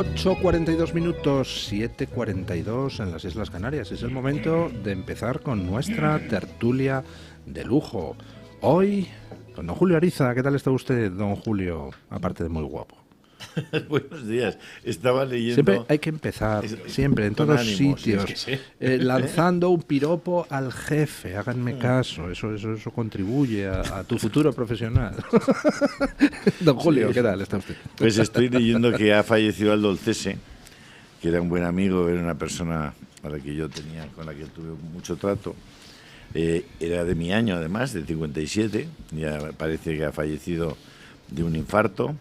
8:42, 7:42 en las Islas Canarias. Es el momento de empezar con nuestra tertulia de lujo. Hoy, con don Julio Ariza. ¿Qué tal está usted, don Julio? Aparte de muy guapo. Buenos días. Estaba leyendo... Siempre hay que empezar, siempre, en todos ánimos, sitios, es que sí. Lanzando un piropo al jefe. Háganme caso, eso contribuye a tu futuro profesional. Don Julio, Sí. ¿qué tal está usted? Pues estoy leyendo que ha fallecido Aldo Olcese, que era un buen amigo, era una persona con la que tuve mucho trato. Era de mi año, además, de 57. Ya parece que ha fallecido de un infarto.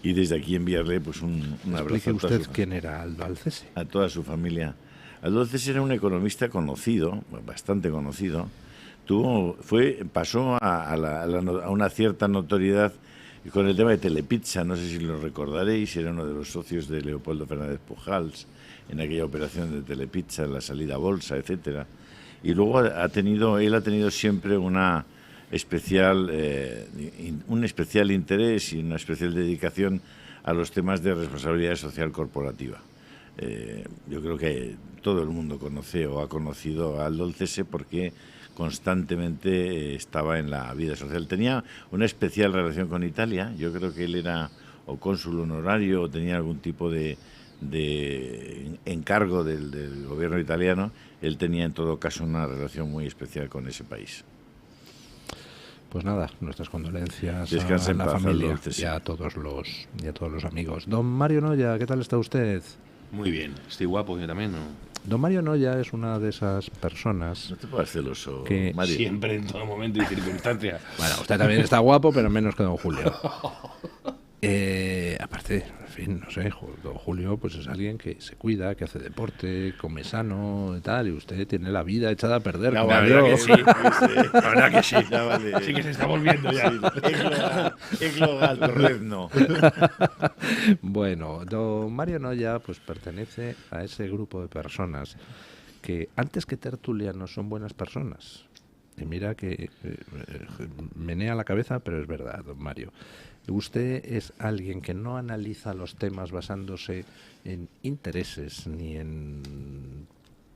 Y desde aquí enviarle pues un abrazo. Explique usted quién era Aldo Olcese. A toda su familia. Aldo Olcese era un economista conocido, bastante conocido. Pasó a una cierta notoriedad con el tema de Telepizza. No sé si lo recordaréis, era uno de los socios de Leopoldo Fernández Pujals en aquella operación de Telepizza, la salida a bolsa, etcétera. Y luego él ha tenido siempre un especial interés y una especial dedicación a los temas de responsabilidad social corporativa. Yo creo que todo el mundo conoce o ha conocido a Aldo Olcese porque constantemente estaba en la vida social. Tenía una especial relación con Italia. Yo creo que él era o cónsul honorario o tenía algún tipo de encargo del gobierno italiano. Él tenía en todo caso una relación muy especial con ese país. Pues nada, nuestras condolencias Descansa a la en paz, familia Aldo, sí. y a todos los amigos. Don Mario Noya, ¿qué tal está usted? Muy bien, estoy guapo yo también, ¿no? Don Mario Noya es una de esas personas... No te pongas celoso, que Mario. Siempre, en todo momento y circunstancia. Bueno, usted también está guapo, pero menos que don Julio. Aparte, en fin, no sé, don Julio pues es alguien que se cuida, que hace deporte, come sano y tal, y usted tiene la vida echada a perder. La como verdad yo. que sí, la verdad que sí. Ya vale. Sí que se está volviendo ya. Eclogal, torrezno. Bueno, don Mario Noya pues pertenece a ese grupo de personas que antes que tertulianos son buenas personas. Y mira que menea la cabeza, pero es verdad, don Mario. Usted es alguien que no analiza los temas basándose en intereses ni en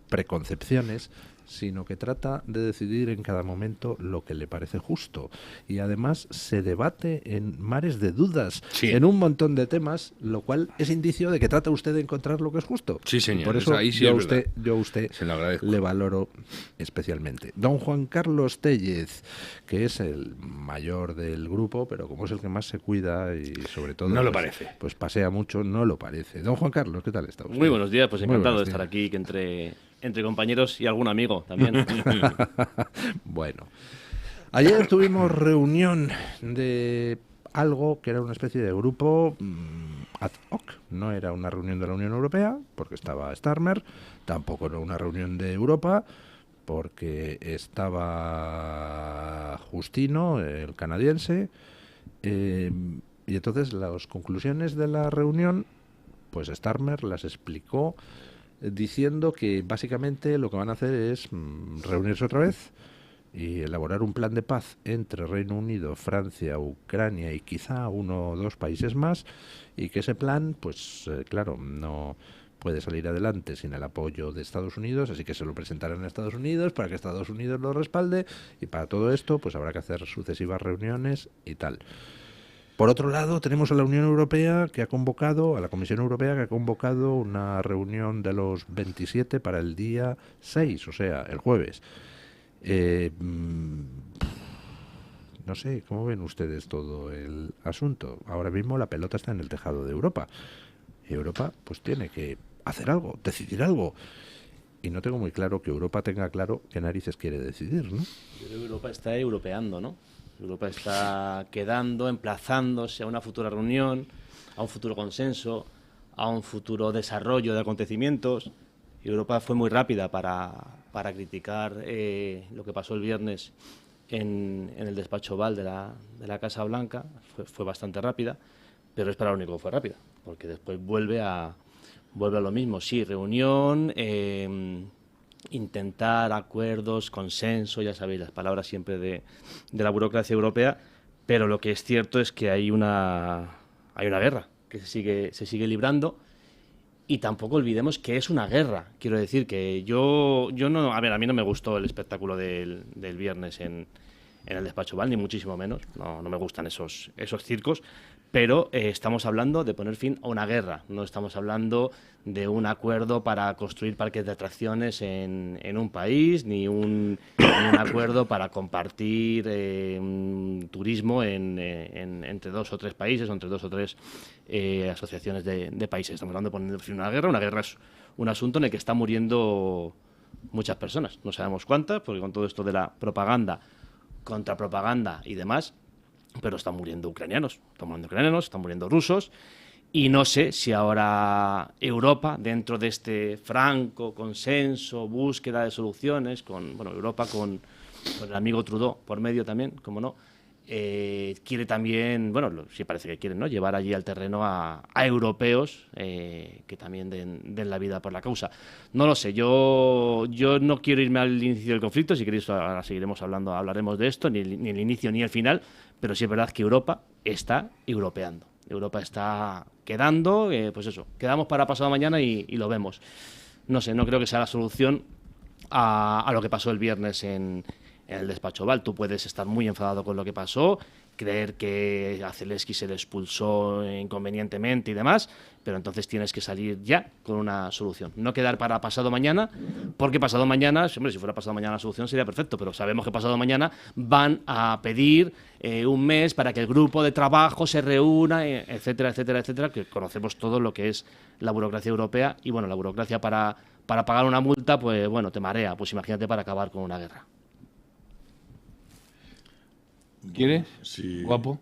preconcepciones, sino que trata de decidir en cada momento lo que le parece justo. Y además se debate en mares de dudas, Sí. en un montón de temas, lo cual es indicio de que trata usted de encontrar lo que es justo. Sí, señor, Y por eso ahí sí yo, es verdad. a usted Se lo agradezco. le valoro especialmente. Don Juan Carlos Tellez, que es el mayor del grupo, pero como es el que más se cuida y sobre todo... No lo pues, parece. Pues pasea mucho, no lo parece. Don Juan Carlos, ¿qué tal está usted? Muy buenos días, pues Muy encantado buenos de estar días. aquí que entre compañeros y algún amigo también. Bueno, ayer tuvimos reunión de algo que era una especie de grupo ad hoc. No era una reunión de la Unión Europea, porque estaba Starmer, tampoco era una reunión de Europa, porque estaba Justino, el canadiense, y entonces las conclusiones de la reunión, pues Starmer las explicó diciendo que básicamente lo que van a hacer es reunirse otra vez y elaborar un plan de paz entre Reino Unido, Francia, Ucrania y quizá uno o dos países más, y que ese plan, pues claro, no puede salir adelante sin el apoyo de Estados Unidos, así que se lo presentarán a Estados Unidos para que Estados Unidos lo respalde, y para todo esto pues habrá que hacer sucesivas reuniones y tal. Por otro lado, tenemos a la Unión Europea que ha convocado, a la Comisión Europea que ha convocado una reunión de los 27 para el día 6, o sea, el jueves. No sé, ¿cómo ven ustedes todo el asunto? Ahora mismo la pelota está en el tejado de Europa. Y Europa pues tiene que hacer algo, decidir algo. Y no tengo muy claro que Europa tenga claro qué narices quiere decidir, ¿no? Yo creo que Europa está europeando, ¿no? Europa está emplazándose a una futura reunión, a un futuro consenso, a un futuro desarrollo de acontecimientos. Y Europa fue muy rápida para criticar lo que pasó el viernes en el despacho Oval de la Casa Blanca. Fue bastante rápida, pero es para lo único que fue rápida, porque después vuelve a lo mismo. Sí, reunión, intentar acuerdos, consenso, ya sabéis las palabras siempre de la burocracia europea, pero lo que es cierto es que hay una guerra que se sigue librando. Y tampoco olvidemos que es una guerra. Quiero decir que yo no... A ver, a mí no me gustó el espectáculo del viernes en el despacho Oval, ni muchísimo menos. No me gustan esos circos. Pero estamos hablando de poner fin a una guerra. No estamos hablando de un acuerdo para construir parques de atracciones en un país, ni un acuerdo para compartir turismo entre 2 o 3 países o entre 2 o 3 asociaciones de países. Estamos hablando de poner fin a una guerra. Una guerra es un asunto en el que están muriendo muchas personas. No sabemos cuántas, porque con todo esto de la propaganda, contrapropaganda y demás, pero están muriendo ucranianos, están muriendo rusos, y no sé si ahora Europa, dentro de este franco consenso, búsqueda de soluciones, Europa con el amigo Trudeau por medio también, como no, quiere también, sí parece que quieren, ¿no?, llevar allí al terreno a europeos que también den la vida por la causa. No lo sé, yo no quiero irme al inicio del conflicto, si queréis ahora seguiremos hablaremos de esto, ni el inicio ni el final, pero sí es verdad que Europa está europeando. Europa está quedando, quedamos para pasado mañana y lo vemos. No sé, no creo que sea la solución a lo que pasó el viernes en el despacho Oval. Tú puedes estar muy enfadado con lo que pasó, creer que a Zelensky se le expulsó inconvenientemente y demás, pero entonces tienes que salir ya con una solución. No quedar para pasado mañana, porque pasado mañana, si fuera pasado mañana la solución sería perfecto, pero sabemos que pasado mañana van a pedir un mes para que el grupo de trabajo se reúna, etcétera, etcétera, etcétera, que conocemos todo lo que es la burocracia europea, y la burocracia para pagar una multa, pues te marea, pues imagínate para acabar con una guerra. ¿Quieres? Sí. Guapo.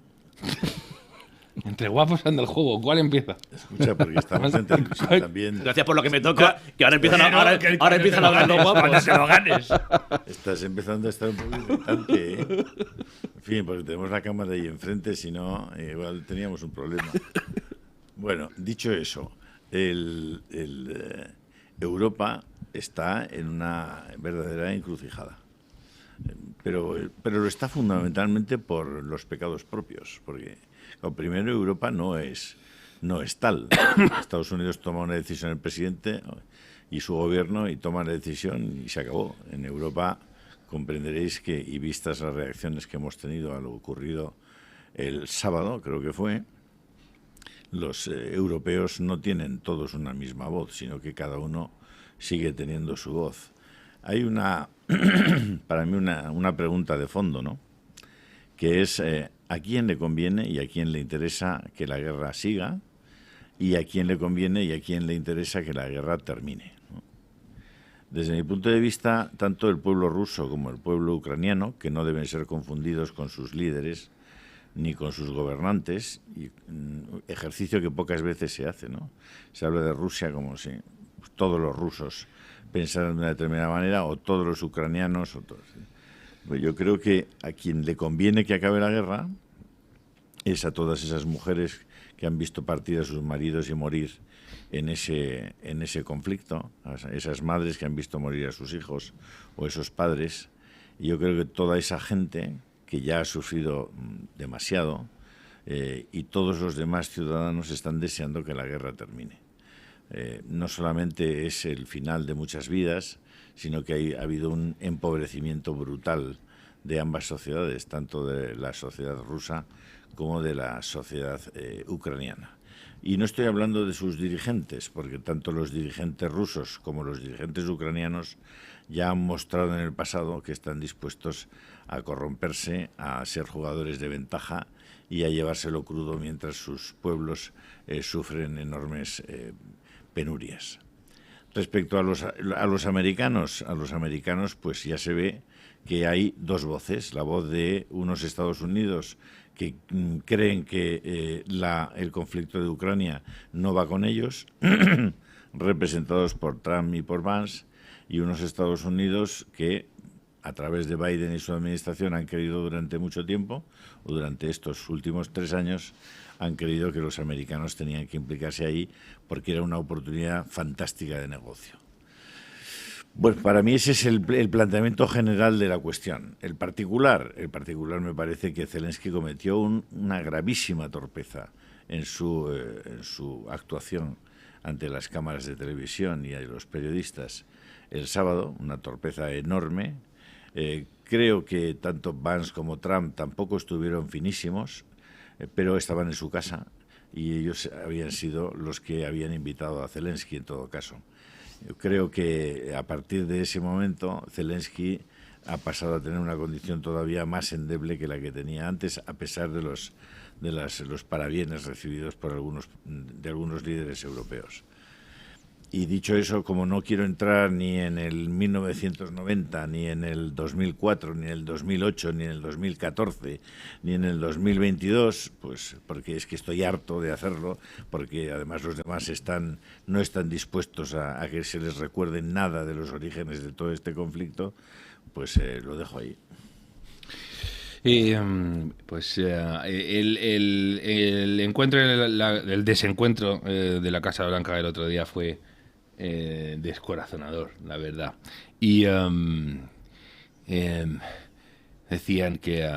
Entre guapos anda el juego. ¿Cuál empieza? Escucha, porque estamos en televisión también. Gracias por lo que me toca, que ahora empiezan a hablar los guapos. Cuando te lo ganes. Estás empezando a estar un poco irritante, ¿eh? En fin, porque tenemos la cámara ahí enfrente, si no, igual teníamos un problema. Bueno, dicho eso, Europa está en una verdadera encrucijada. Pero lo está fundamentalmente por los pecados propios, porque primero Europa no es tal. Estados Unidos toma una decisión el presidente y su gobierno y toma la decisión y se acabó. En Europa comprenderéis que, y vistas las reacciones que hemos tenido a lo ocurrido el sábado, creo que fue, los europeos no tienen todos una misma voz, sino que cada uno sigue teniendo su voz. Hay para mí una pregunta de fondo, ¿no?, que es ¿a quién le conviene y a quién le interesa que la guerra siga? Y a quién le conviene y a quién le interesa que la guerra termine, ¿no? Desde mi punto de vista, tanto el pueblo ruso como el pueblo ucraniano, que no deben ser confundidos con sus líderes ni con sus gobernantes, ejercicio que pocas veces se hace, ¿no? Se habla de Rusia como si todos los rusos pensaran de una determinada manera, o todos los ucranianos, o todos. Pues yo creo que a quien le conviene que acabe la guerra es a todas esas mujeres que han visto partir a sus maridos y morir en ese conflicto, a esas madres que han visto morir a sus hijos, o esos padres. Y yo creo que toda esa gente que ya ha sufrido demasiado, y todos los demás ciudadanos están deseando que la guerra termine. No solamente es el final de muchas vidas, sino que ha habido un empobrecimiento brutal de ambas sociedades, tanto de la sociedad rusa como de la sociedad ucraniana. Y no estoy hablando de sus dirigentes, porque tanto los dirigentes rusos como los dirigentes ucranianos ya han mostrado en el pasado que están dispuestos a corromperse, a ser jugadores de ventaja y a llevárselo crudo mientras sus pueblos sufren enormes penurias. Respecto a los americanos, pues ya se ve que hay dos voces, la voz de unos Estados Unidos que creen que el conflicto de Ucrania no va con ellos, representados por Trump y por Vance, y unos Estados Unidos que a través de Biden y su administración han querido durante mucho tiempo, o durante estos últimos 3 años, han creído que los americanos tenían que implicarse ahí porque era una oportunidad fantástica de negocio. Bueno, para mí ese es el planteamiento general de la cuestión. El particular me parece que Zelensky cometió una gravísima torpeza en su actuación ante las cámaras de televisión y a los periodistas el sábado, una torpeza enorme. Creo que tanto Vance como Trump tampoco estuvieron finísimos, pero estaban en su casa y ellos habían sido los que habían invitado a Zelensky en todo caso. Yo creo que a partir de ese momento Zelensky ha pasado a tener una condición todavía más endeble que la que tenía antes, a pesar de los parabienes recibidos por algunos líderes europeos. Y dicho eso, como no quiero entrar ni en el 1990, ni en el 2004, ni en el 2008, ni en el 2014, ni en el 2022, pues porque es que estoy harto de hacerlo, porque además los demás no están dispuestos a que se les recuerde nada de los orígenes de todo este conflicto, pues lo dejo ahí. El encuentro, el desencuentro de la Casa Blanca el otro día fue descorazonador, la verdad. Y decían que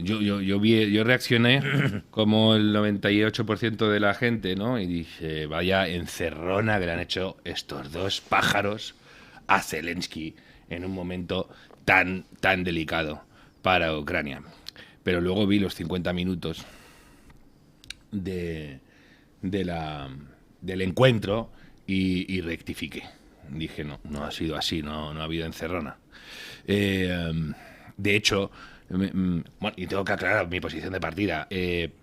yo reaccioné como el 98% de la gente, ¿no? Y dije, vaya encerrona que le han hecho estos dos pájaros a Zelensky en un momento tan delicado para Ucrania. Pero luego vi los 50 minutos del encuentro y rectifiqué. Dije, no ha sido así, no ha habido encerrona. De hecho, y tengo que aclarar mi posición de partida,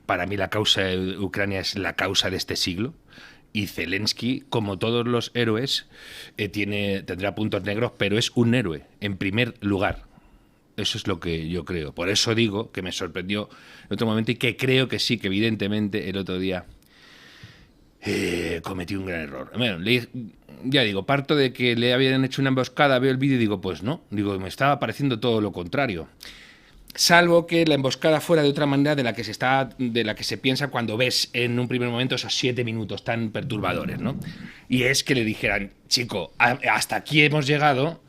para mí la causa de Ucrania es la causa de este siglo. Y Zelensky, como todos los héroes, tendrá puntos negros, pero es un héroe, en primer lugar. Eso es lo que yo creo. Por eso digo que me sorprendió en otro momento y que creo que sí, que evidentemente el otro día cometí un gran error. Bueno, ya digo, parto de que le habían hecho una emboscada, veo el vídeo y digo, pues no. Digo, me estaba pareciendo todo lo contrario. Salvo que la emboscada fuera de otra manera de la que se piensa cuando ves en un primer momento esos 7 minutos tan perturbadores, ¿no? Y es que le dijeran, chico, hasta aquí hemos llegado.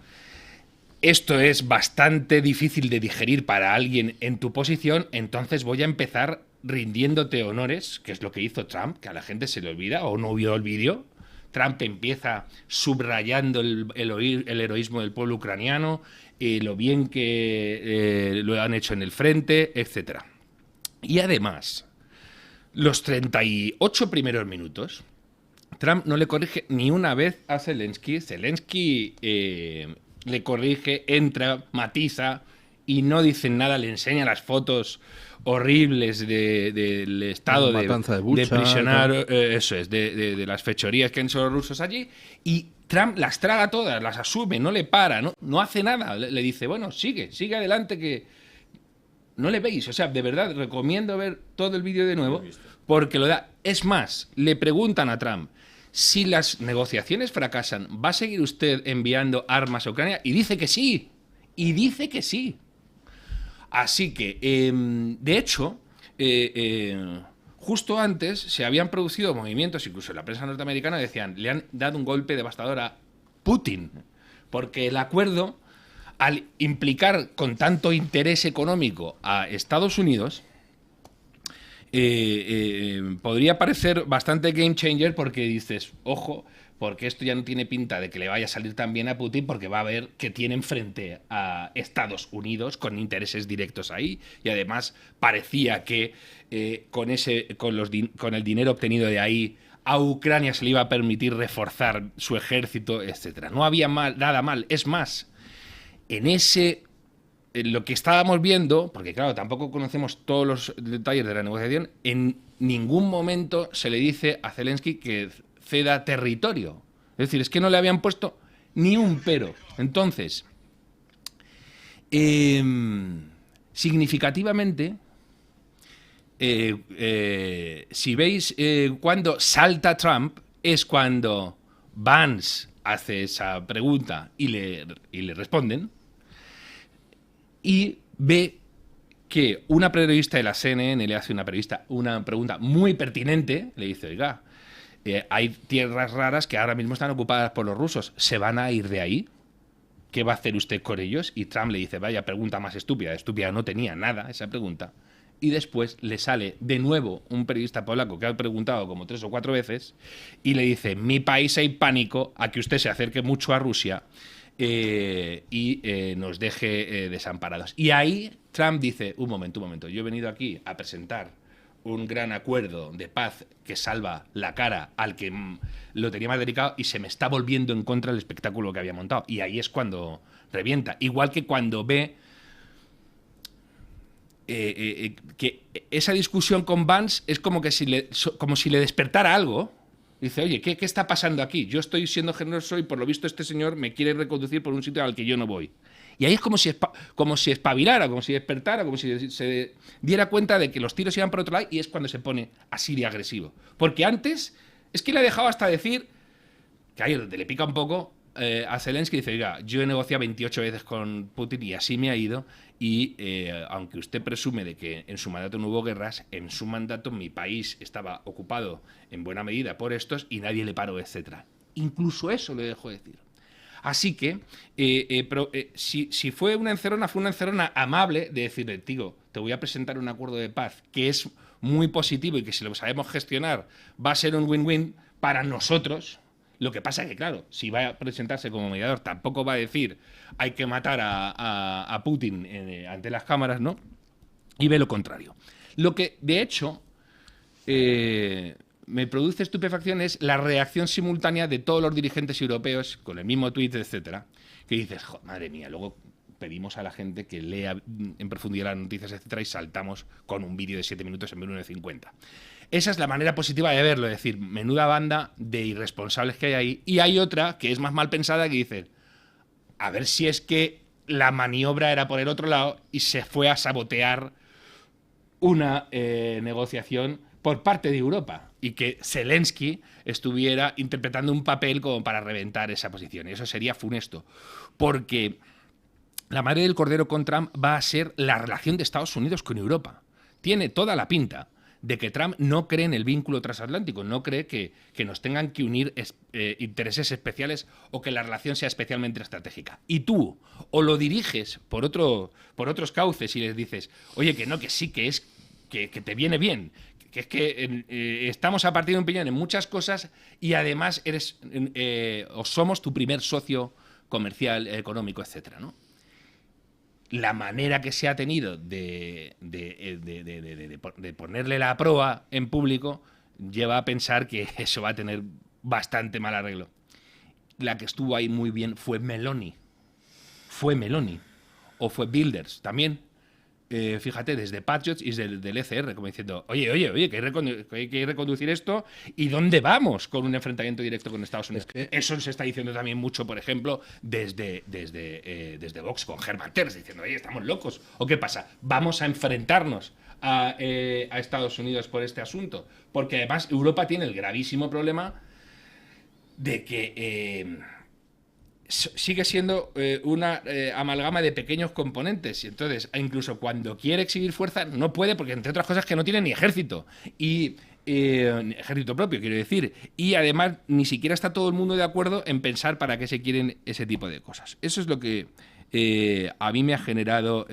Esto es bastante difícil de digerir para alguien en tu posición, entonces voy a empezar rindiéndote honores, que es lo que hizo Trump, que a la gente se le olvida o no vio el vídeo. Trump empieza subrayando el heroísmo del pueblo ucraniano, lo bien que lo han hecho en el frente, etc. Y además, los 38 primeros minutos, Trump no le corrige ni una vez a Zelensky. Zelensky le corrige, entra, matiza y no dicen nada, le enseña las fotos horribles del estado de prisionero, eso es, de las fechorías que han hecho los rusos allí, y Trump las traga todas, las asume, no le para, no hace nada, le dice, bueno, sigue adelante, que no le veis. O sea, de verdad, recomiendo ver todo el vídeo de nuevo, porque lo da. Es más, le preguntan a Trump, si las negociaciones fracasan, ¿va a seguir usted enviando armas a Ucrania? Y dice que sí. Así que, de hecho, justo antes se habían producido movimientos, incluso en la prensa norteamericana decían, le han dado un golpe devastador a Putin, porque el acuerdo, al implicar con tanto interés económico a Estados Unidos, podría parecer bastante game changer, porque dices, ojo, porque esto ya no tiene pinta de que le vaya a salir tan bien a Putin, porque va a ver que tienen frente a Estados Unidos con intereses directos ahí, y además parecía que con el dinero obtenido de ahí a Ucrania se le iba a permitir reforzar su ejército, etcétera. No había nada mal. Es más, en lo que estábamos viendo, porque claro, tampoco conocemos todos los detalles de la negociación, en ningún momento se le dice a Zelensky que ceda territorio. Es decir, es que no le habían puesto ni un pero. Entonces, significativamente, si veis cuando salta Trump, es cuando Vance hace esa pregunta y le responden, y ve que una periodista de la CNN le hace una pregunta muy pertinente, le dice, oiga, hay tierras raras que ahora mismo están ocupadas por los rusos, ¿se van a ir de ahí? ¿Qué va a hacer usted con ellos? Y Trump le dice, vaya pregunta más estúpida no tenía nada esa pregunta. y después le sale de nuevo un periodista polaco que ha preguntado como 3 o 4 veces y le dice: mi país hay pánico a que usted se acerque mucho a Rusia y nos deje desamparados. Y ahí Trump dice: un momento, yo he venido aquí a presentar un gran acuerdo de paz que salva la cara al que lo tenía más delicado, y se me está volviendo en contra el espectáculo que había montado. Y ahí es cuando revienta. Igual que cuando ve que esa discusión con Vance es como si le despertara algo. Dice: oye, ¿qué está pasando aquí? Yo estoy siendo generoso y por lo visto este señor me quiere reconducir por un sitio al que yo no voy. Y ahí es como si espabilara, como si despertara, como si se diera cuenta de que los tiros iban por otro lado, y es cuando se pone así de agresivo. Porque antes es que le ha dejado hasta decir, que ahí donde le pica un poco a Zelensky, dice: oiga, yo he negociado 28 veces con Putin y así me ha ido, y aunque usted presume de que en su mandato no hubo guerras, en su mandato mi país estaba ocupado en buena medida por estos y nadie le paró, etcétera. Incluso eso le dejó decir. Así que, si fue una encerrona amable de decirle: tío, te voy a presentar un acuerdo de paz que es muy positivo y que si lo sabemos gestionar va a ser un win-win para nosotros. Lo que pasa es que, claro, si va a presentarse como mediador, tampoco va a decir hay que matar a Putin ante las cámaras, ¿no? Y ve lo contrario. Lo que, de hecho, me produce estupefacción es la reacción simultánea de todos los dirigentes europeos con el mismo tuit, etcétera, que dices: madre mía, luego pedimos a la gente que lea en profundidad las noticias, etcétera, y saltamos con un vídeo de 7 minutos en vez de 1 de 50. Esa es la manera positiva de verlo, es decir, menuda banda de irresponsables que hay ahí. Y hay otra que es más mal pensada, que dice: a ver si es que la maniobra era por el otro lado y se fue a sabotear una negociación por parte de Europa, y que Zelensky estuviera interpretando un papel como para reventar esa posición. Y eso sería funesto, porque la madre del cordero con Trump va a ser la relación de Estados Unidos con Europa. Tiene toda la pinta de que Trump no cree en el vínculo transatlántico, no cree que nos tengan que unir intereses especiales o que la relación sea especialmente estratégica. Y tú o lo diriges por otros cauces y les dices: oye, que no, que sí, que te viene bien, que es que estamos a partir de un piñón en muchas cosas, y además eres o somos tu primer socio comercial, económico, etcétera, ¿no? La manera que se ha tenido de ponerle la proa en público lleva a pensar que eso va a tener bastante mal arreglo. La que estuvo ahí muy bien fue Meloni. O fue Wilders también. Fíjate, desde Patriots y del ECR, como diciendo: oye, que hay que reconducir esto, ¿y dónde vamos con un enfrentamiento directo con Estados Unidos? Eso se está diciendo también mucho, por ejemplo, desde Vox con Hermann Terz, diciendo: oye, ¿estamos locos? ¿O qué pasa? ¿Vamos a enfrentarnos a Estados Unidos por este asunto? Porque además Europa tiene el gravísimo problema de que sigue siendo una amalgama de pequeños componentes, y entonces incluso cuando quiere exhibir fuerza no puede, porque entre otras cosas que no tiene ni ejército, y ejército propio, quiero decir, y además ni siquiera está todo el mundo de acuerdo en pensar para qué se quieren ese tipo de cosas. Eso es lo que a mí me ha generado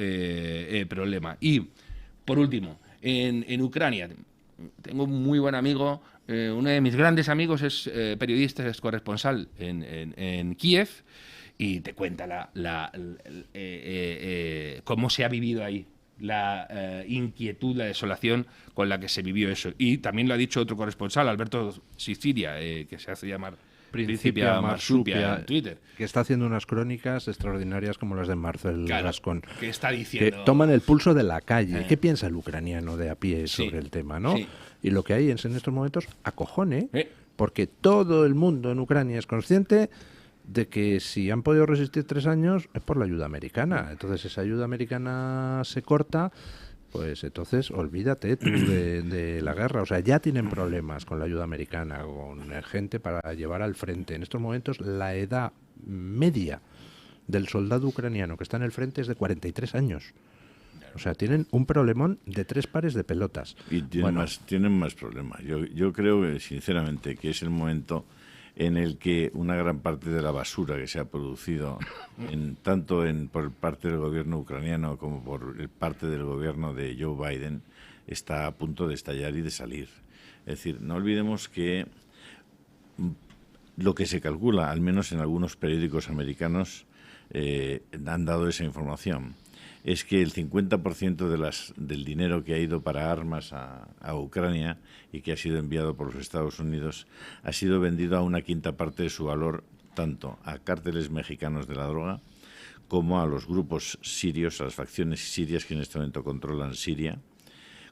problema. Y por último, en Ucrania tengo un muy buen amigo. Uno de mis grandes amigos es periodista, es corresponsal en Kiev, y te cuenta cómo se ha vivido ahí, la inquietud, la desolación con la que se vivió eso. Y también lo ha dicho otro corresponsal, Alberto Sicilia, que se hace llamar Principia Marsupia en Twitter, que está haciendo unas crónicas extraordinarias como las de Marcel Gascon, que está diciendo, que toman el pulso de la calle. ¿Qué piensa el ucraniano de a pie sobre el tema, no? Sí. Y lo que hay en estos momentos acojone, porque todo el mundo en Ucrania es consciente de que si han podido resistir 3 años es por la ayuda americana. Entonces esa ayuda americana se corta, pues entonces olvídate tú de la guerra. O sea, ya tienen problemas con la ayuda americana, con gente para llevar al frente. En estos momentos la edad media del soldado ucraniano que está en el frente es de 43 años. O sea, tienen un problemón de 3 pares de pelotas. Y tienen más problemas. Yo creo, sinceramente, que es el momento en el que una gran parte de la basura que se ha producido, tanto por parte del gobierno ucraniano como por parte del gobierno de Joe Biden, está a punto de estallar y de salir. Es decir, no olvidemos que lo que se calcula, al menos en algunos periódicos americanos, han dado esa información, es que el 50% del dinero que ha ido para armas a Ucrania y que ha sido enviado por los Estados Unidos ha sido vendido a una quinta parte de su valor, tanto a cárteles mexicanos de la droga como a los grupos sirios, a las facciones sirias que en este momento controlan Siria,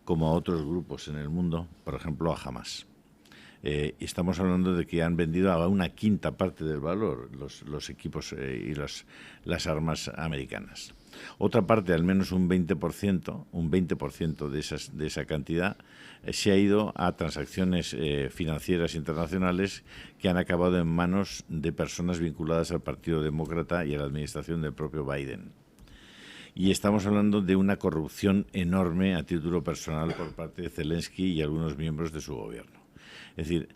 como a otros grupos en el mundo, por ejemplo a Hamas. Estamos hablando de que han vendido a una quinta parte del valor los equipos y las armas americanas. Otra parte, al menos un 20% de esa cantidad, se ha ido a transacciones financieras internacionales que han acabado en manos de personas vinculadas al Partido Demócrata y a la administración del propio Biden. Y estamos hablando de una corrupción enorme a título personal por parte de Zelensky y algunos miembros de su gobierno. Es decir,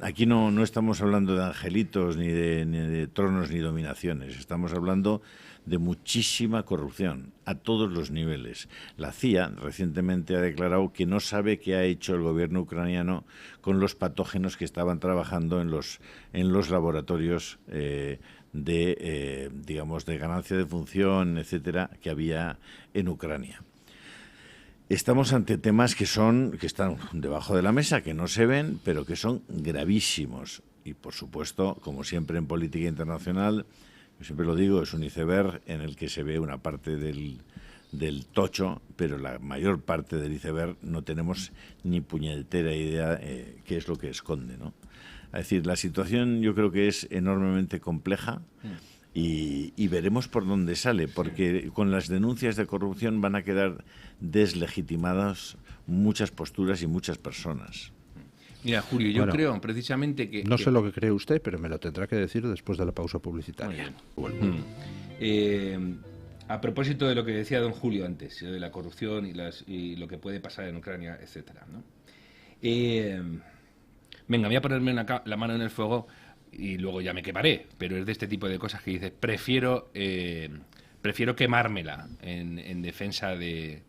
aquí no estamos hablando de angelitos, ni de tronos, ni dominaciones. Estamos hablando de muchísima corrupción a todos los niveles. La CIA recientemente ha declarado que no sabe qué ha hecho el gobierno ucraniano con los patógenos que estaban trabajando en los laboratorios de ganancia de función, etcétera, que había en Ucrania. Estamos ante temas que están debajo de la mesa, que no se ven, pero que son gravísimos. Y, por supuesto, como siempre en política internacional, yo siempre lo digo, es un iceberg en el que se ve una parte del tocho, pero la mayor parte del iceberg no tenemos ni puñetera idea qué es lo que esconde, ¿no? Es decir, la situación yo creo que es enormemente compleja. Y veremos por dónde sale, porque con las denuncias de corrupción van a quedar deslegitimadas muchas posturas y muchas personas. Mira, Julio, yo creo precisamente que... No sé lo que cree usted, pero me lo tendrá que decir después de la pausa publicitaria. A propósito de lo que decía don Julio antes, de la corrupción y lo que puede pasar en Ucrania, etcétera, ¿no? Venga, voy a ponerme la mano en el fuego y luego ya me quemaré, pero es de este tipo de cosas que dices, prefiero quemármela en defensa de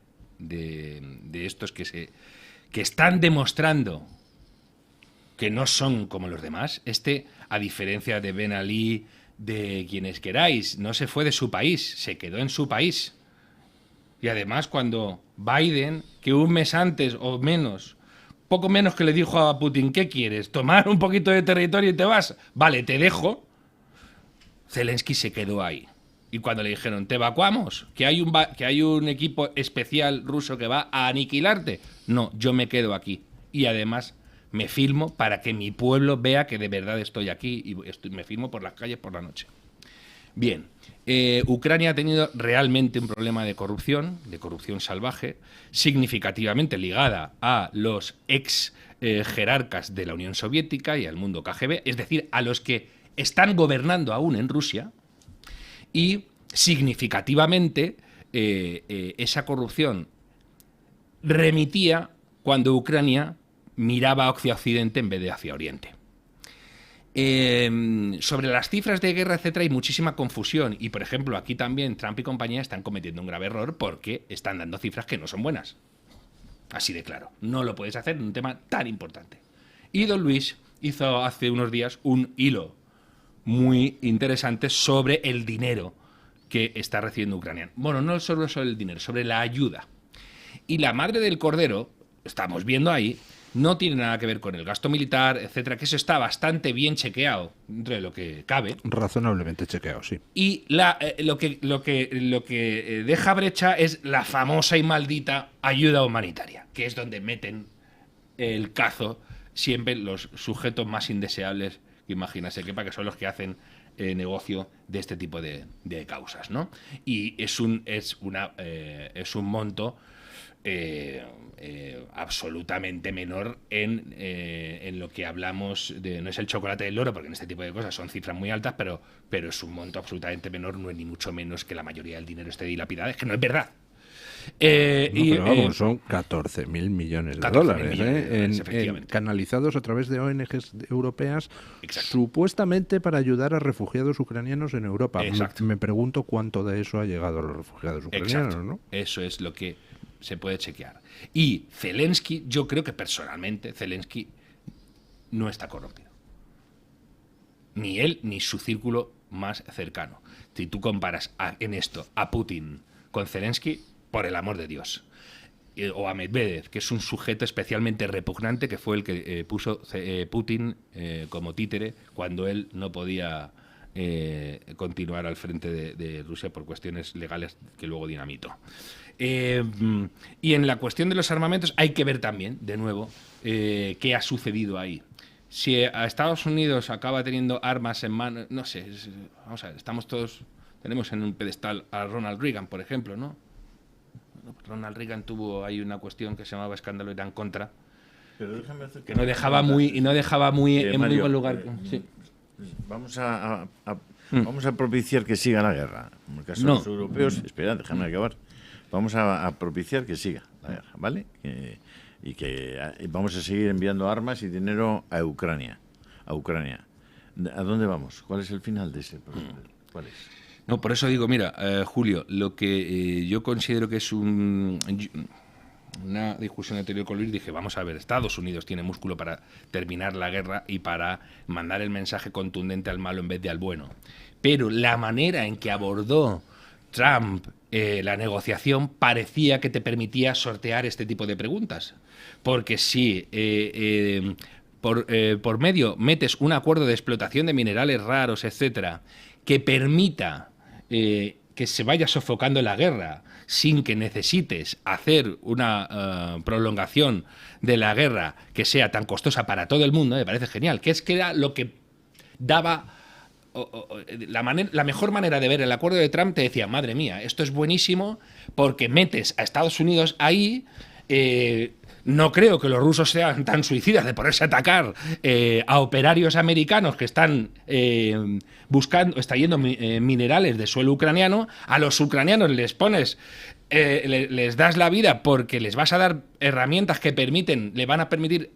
estos que están demostrando que no son como los demás. A diferencia de Ben Ali, de quienes queráis, no se fue de su país, se quedó en su país. Y además cuando Biden, que un mes antes o menos, poco menos que le dijo a Putin, ¿qué quieres? ¿Tomar un poquito de territorio y te vas? Vale, te dejo. Zelensky se quedó ahí. Y cuando le dijeron, ¿te evacuamos? ¿Que hay un equipo especial ruso que va a aniquilarte? No, yo me quedo aquí. Y además me filmo para que mi pueblo vea que de verdad estoy aquí y me filmo por las calles por la noche. Bien, Ucrania ha tenido realmente un problema de corrupción salvaje, significativamente ligada a los ex jerarcas de la Unión Soviética y al mundo KGB, es decir, a los que están gobernando aún en Rusia, y significativamente esa corrupción remitía cuando Ucrania miraba hacia Occidente en vez de hacia Oriente. Sobre las cifras de guerra, etcétera, hay muchísima confusión y, por ejemplo, aquí también Trump y compañía están cometiendo un grave error porque están dando cifras que no son buenas. Así de claro. No lo puedes hacer en un tema tan importante. Y don Luis hizo hace unos días un hilo muy interesante sobre el dinero que está recibiendo Ucrania. Bueno, no solo sobre el dinero, sobre la ayuda. Y la madre del cordero, estamos viendo ahí, no tiene nada que ver con el gasto militar, etcétera, que eso está bastante bien chequeado dentro de lo que cabe. Razonablemente chequeado, sí. Y lo que deja brecha es la famosa y maldita ayuda humanitaria, que es donde meten el cazo siempre los sujetos más indeseables que imagínase que son los que hacen negocio de este tipo de causas, ¿no? Y es un monto absolutamente menor en lo que hablamos de, no es el chocolate del loro, porque en este tipo de cosas son cifras muy altas, pero es un monto absolutamente menor, no es ni mucho menos que la mayoría del dinero esté dilapidado, es que no es verdad. Pero vamos, son 14.000 millones de 14.000 dólares, millones de dólares, efectivamente. canalizados a través de ONGs europeas, Exacto. supuestamente para ayudar a refugiados ucranianos en Europa. Exacto. Me pregunto cuánto de eso ha llegado a los refugiados ucranianos, Exacto. ¿no? Eso es lo que se puede chequear. Y Zelensky, yo creo que personalmente Zelensky no está corrompido. Ni él ni su círculo más cercano. Si tú comparas en esto a Putin con Zelensky, por el amor de Dios. O a Medvedev, que es un sujeto especialmente repugnante, que fue el que puso Putin como títere cuando él no podía continuar al frente de Rusia por cuestiones legales que luego dinamitó. Y en la cuestión de los armamentos hay que ver también, de nuevo, qué ha sucedido ahí. Si a Estados Unidos acaba teniendo armas en mano, no sé, vamos a ver, tenemos en un pedestal a Ronald Reagan, por ejemplo, ¿no? Ronald Reagan tuvo ahí una cuestión que se llamaba escándalo Irán Contra, Pero déjame hacer que no dejaba muy en muy Mario, buen lugar. Sí. Vamos a propiciar que siga la guerra. En el caso de los europeos, espera, déjame acabar. Vamos a propiciar que siga la guerra, ¿vale? Y que vamos a seguir enviando armas y dinero a Ucrania. ¿A dónde vamos? ¿Cuál es el final de ese proceso? ¿Cuál es? No, por eso digo, mira, Julio, lo que yo considero que es una discusión anterior con Luis, dije, vamos a ver, Estados Unidos tiene músculo para terminar la guerra y para mandar el mensaje contundente al malo en vez de al bueno. Pero la manera en que abordó Trump la negociación parecía que te permitía sortear este tipo de preguntas. Porque si por medio metes un acuerdo de explotación de minerales raros, etcétera, que permita que se vaya sofocando la guerra sin que necesites hacer una prolongación de la guerra que sea tan costosa para todo el mundo, me parece genial, que era lo que daba la mejor manera de ver el acuerdo de Trump. Te decía, madre mía, esto es buenísimo porque metes a Estados Unidos ahí. No creo que los rusos sean tan suicidas de ponerse a atacar a operarios americanos que están extrayendo minerales de suelo ucraniano. A los ucranianos les pones, les das la vida porque les vas a dar herramientas que le van a permitir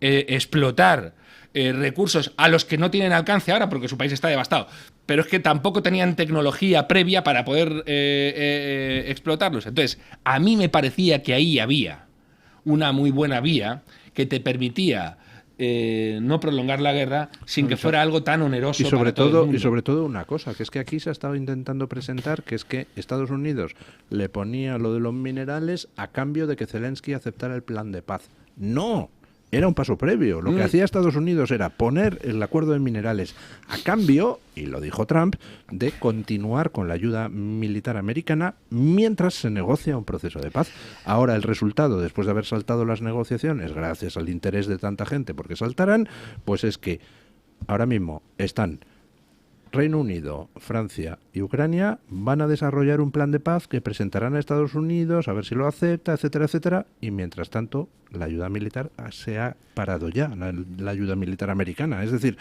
explotar recursos a los que no tienen alcance ahora porque su país está devastado. Pero es que tampoco tenían tecnología previa para poder explotarlos. Entonces, a mí me parecía que ahí había una muy buena vía que te permitía no prolongar la guerra sin que fuera algo tan oneroso para todo el mundo. Y sobre todo una cosa, que es que aquí se ha estado intentando presentar, que es que Estados Unidos le ponía lo de los minerales a cambio de que Zelensky aceptara el plan de paz. ¡No! Era un paso previo. Lo que hacía Estados Unidos era poner el acuerdo de minerales a cambio, y lo dijo Trump, de continuar con la ayuda militar americana mientras se negocia un proceso de paz. Ahora el resultado, después de haber saltado las negociaciones, gracias al interés de tanta gente porque saltarán, pues es que ahora mismo están Reino Unido, Francia y Ucrania van a desarrollar un plan de paz que presentarán a Estados Unidos, a ver si lo acepta, etcétera, etcétera, y mientras tanto la ayuda militar se ha parado ya, la ayuda militar americana. Es decir,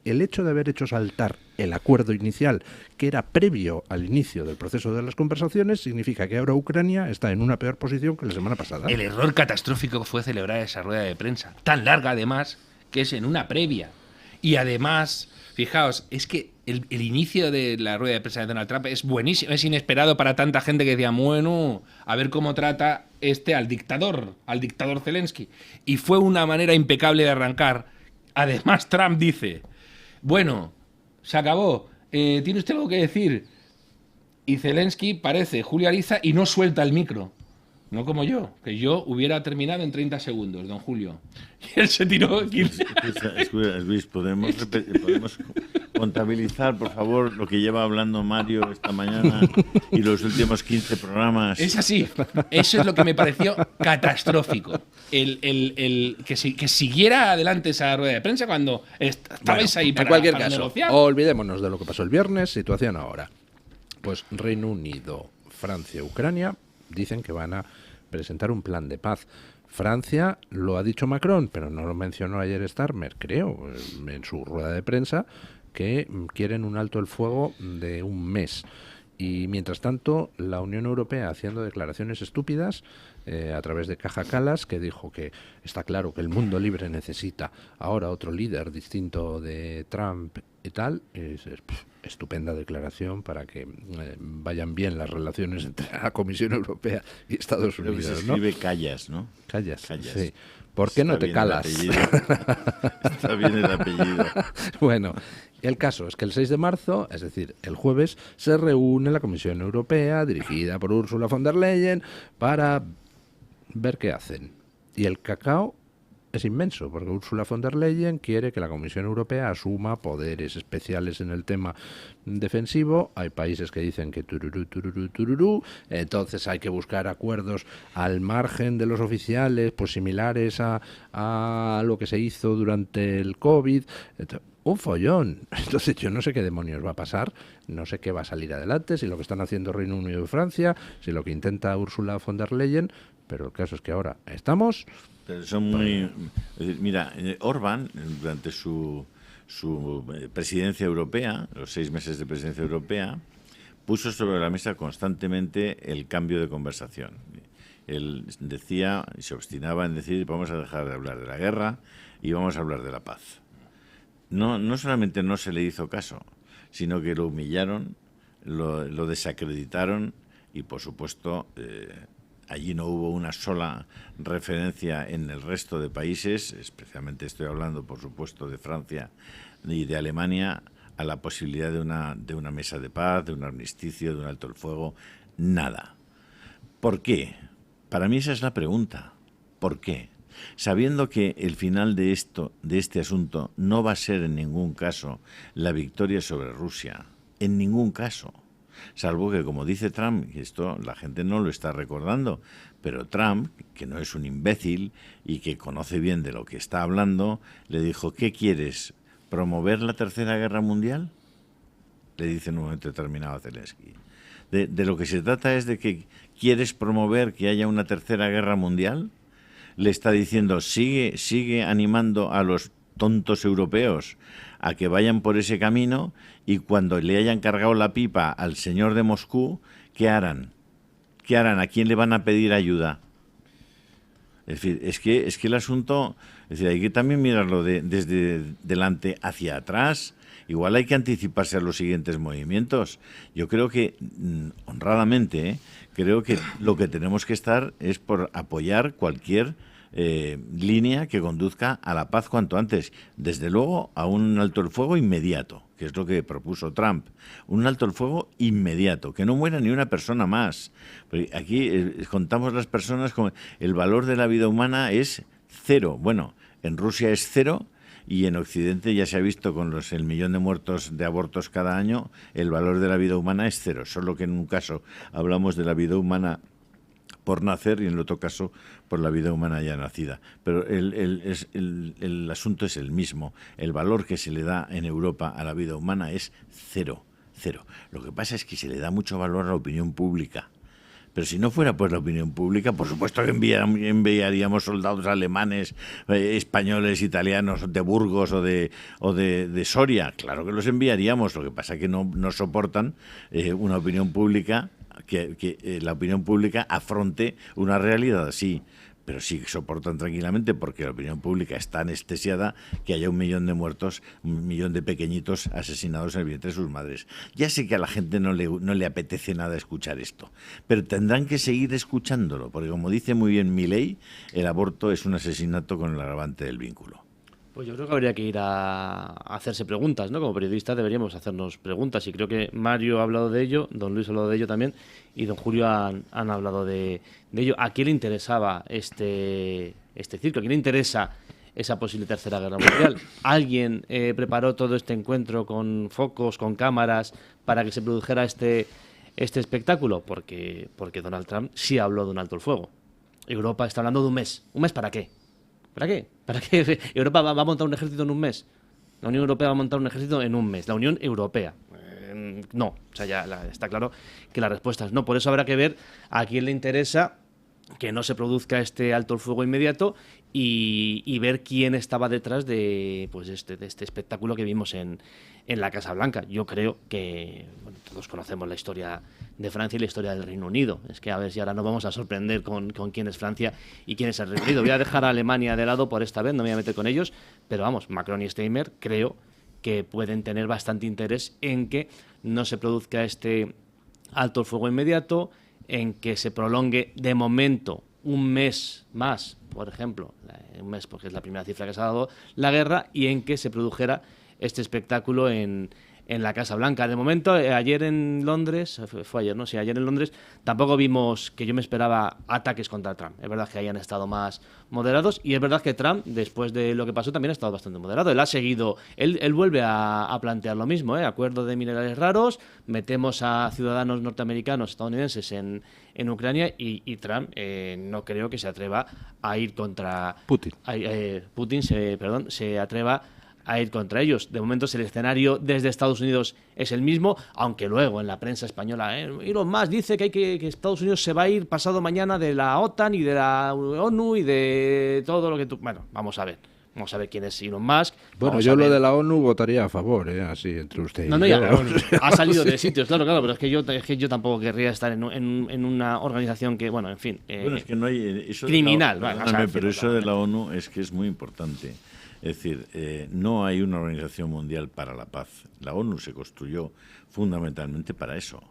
el hecho de haber hecho saltar el acuerdo inicial, que era previo al inicio del proceso de las conversaciones, significa que ahora Ucrania está en una peor posición que la semana pasada. El error catastrófico fue celebrar esa rueda de prensa, tan larga además, que es en una previa. Y además, fijaos, es que el inicio de la rueda de prensa de Donald Trump es buenísimo, es inesperado para tanta gente que decía, bueno, a ver cómo trata al dictador Zelensky. Y fue una manera impecable de arrancar. Además, Trump dice, bueno, se acabó, ¿tiene usted algo que decir? Y Zelensky parece Julio Ariza y no suelta el micro. No como yo, que yo hubiera terminado en 30 segundos, don Julio. Y él se tiró 15. Escucha, Luis, ¿podemos contabilizar, por favor, lo que lleva hablando Mario esta mañana y los últimos 15 programas? Es así. Eso es lo que me pareció catastrófico. Que siguiera adelante esa rueda de prensa cuando estabais ahí para, en cualquier para caso, negociar. Olvidémonos de lo que pasó el viernes, situación ahora. Pues Reino Unido, Francia, Ucrania dicen que van a presentar un plan de paz. Francia lo ha dicho Macron, pero no lo mencionó ayer Starmer, creo, en su rueda de prensa, que quieren un alto el fuego de un mes. Y mientras tanto, la Unión Europea haciendo declaraciones estúpidas a través de Kaja Kallas, que dijo que está claro que el mundo libre necesita ahora otro líder distinto de Trump y tal. Estupenda declaración para que vayan bien las relaciones entre la Comisión Europea y Estados Creo Unidos. que se escribe Callas, ¿no? Callas, Callas. sí. ¿Por qué no Está te bien calas? el apellido. Está bien el apellido. Bueno, el caso es que el 6 de marzo, es decir, el jueves, se reúne la Comisión Europea, dirigida por Ursula von der Leyen, para ver qué hacen. Y el cacao es inmenso, porque Ursula von der Leyen quiere que la Comisión Europea asuma poderes especiales en el tema defensivo. Hay países que dicen que tururú, tururú, tururú. Entonces hay que buscar acuerdos al margen de los oficiales, pues similares a lo que se hizo durante el COVID. Un follón. Entonces yo no sé qué demonios va a pasar, no sé qué va a salir adelante, si lo que están haciendo Reino Unido y Francia, si lo que intenta Ursula von der Leyen, pero el caso es que ahora estamos... Pero son muy... Mira, Orbán, durante su presidencia europea, los 6 meses de presidencia europea, puso sobre la mesa constantemente el cambio de conversación. Él decía y se obstinaba en decir, vamos a dejar de hablar de la guerra y vamos a hablar de la paz. No solamente no se le hizo caso, sino que lo humillaron, lo desacreditaron y, por supuesto, allí no hubo una sola referencia en el resto de países, especialmente estoy hablando, por supuesto, de Francia y de Alemania, a la posibilidad de una mesa de paz, de un armisticio, de un alto el fuego. Nada. ¿Por qué? Para mí esa es la pregunta. ¿Por qué? Sabiendo que el final de este asunto no va a ser en ningún caso la victoria sobre Rusia, en ningún caso. Salvo que, como dice Trump, y esto la gente no lo está recordando, pero Trump, que no es un imbécil y que conoce bien de lo que está hablando, le dijo, ¿qué quieres? ¿Promover la Tercera Guerra Mundial? Le dice en un momento determinado a Zelensky. De lo que se trata es de que quieres promover que haya una Tercera Guerra Mundial. Le está diciendo, sigue animando a los tontos europeos a que vayan por ese camino y cuando le hayan cargado la pipa al señor de Moscú, ¿qué harán? ¿Qué harán? ¿A quién le van a pedir ayuda? Es decir, es que el asunto, es decir, hay que también mirarlo desde delante hacia atrás. Igual hay que anticiparse a los siguientes movimientos. Yo creo que, honradamente, creo que lo que tenemos que estar es por apoyar cualquier línea que conduzca a la paz cuanto antes. Desde luego a un alto el fuego inmediato, que es lo que propuso Trump. Un alto el fuego inmediato, que no muera ni una persona más. Porque aquí contamos las personas como el valor de la vida humana es 0. Bueno, en Rusia es 0 y en Occidente ya se ha visto con el millón de muertos de abortos cada año, el valor de la vida humana es 0. Solo que en un caso hablamos de la vida humana por nacer y en el otro caso por la vida humana ya nacida. Pero el asunto es el mismo. El valor que se le da en Europa a la vida humana es 0. Lo que pasa es que se le da mucho valor a la opinión pública. Pero si no fuera pues la opinión pública, por supuesto que enviaríamos soldados alemanes, españoles, italianos, de Burgos o de Soria. Claro que los enviaríamos. Lo que pasa es que no soportan una opinión pública que la opinión pública afronte una realidad así, pero sí soportan tranquilamente porque la opinión pública está anestesiada que haya 1 millón de muertos, 1 millón de pequeñitos asesinados en el vientre de sus madres. Ya sé que a la gente no le apetece nada escuchar esto, pero tendrán que seguir escuchándolo, porque como dice muy bien Milei, el aborto es un asesinato con el agravante del vínculo. Pues yo creo que habría que ir a hacerse preguntas, ¿no? Como periodistas deberíamos hacernos preguntas y creo que Mario ha hablado de ello, don Luis ha hablado de ello también y don Julio han hablado de ello. ¿A quién le interesaba este circo? ¿A quién le interesa esa posible Tercera Guerra Mundial? ¿Alguien preparó todo este encuentro con focos, con cámaras para que se produjera este espectáculo? Porque Donald Trump sí habló de un alto el fuego. Europa está hablando de un mes. ¿Un mes para qué? ¿Para qué? ¿Para qué Europa va a montar un ejército en un mes? La Unión Europea va a montar un ejército en un mes. La Unión Europea. No. O sea, ya está claro que la respuesta es no. Por eso habrá que ver a quién le interesa que no se produzca este alto el fuego inmediato y ver quién estaba detrás de, pues, de este espectáculo que vimos en la Casa Blanca. Yo creo que bueno, todos conocemos la historia de Francia y la historia del Reino Unido. Es que a ver si ahora nos vamos a sorprender con quién es Francia y quién es el Reino Unido. Voy a dejar a Alemania de lado por esta vez, no me voy a meter con ellos, pero vamos, Macron y Steinmeier creo que pueden tener bastante interés en que no se produzca este alto el fuego inmediato, en que se prolongue de momento un mes más, por ejemplo, un mes porque es la primera cifra que se ha dado la guerra, y en que se produjera este espectáculo en la Casa Blanca. De momento, ayer en Londres, fue ayer, ¿no? Sí, ayer en Londres tampoco vimos, que yo me esperaba, ataques contra Trump. Es verdad que hayan estado más moderados, y es verdad que Trump, después de lo que pasó, también ha estado bastante moderado. Él ha seguido, él vuelve a plantear lo mismo, acuerdo de minerales raros, metemos a ciudadanos norteamericanos, estadounidenses en Ucrania, y Trump no creo que se atreva a ir contra Putin. Putin se atreva a ir contra ellos. De momento el escenario desde Estados Unidos es el mismo, aunque luego en la prensa española Elon Musk dice que Estados Unidos se va a ir pasado mañana de la OTAN y de la ONU y de todo lo que tú... Bueno, vamos a ver quién es Elon Musk. Bueno, yo lo de la ONU votaría a favor, así entre usted y no, yo. Ya, ha salido de sitios, claro, pero es que yo tampoco querría estar en una organización que, bueno, en fin, bueno, es que no hay eso criminal. Pero eso de la ONU es que es muy importante. Es decir, no hay una organización mundial para la paz. La ONU se construyó fundamentalmente para eso,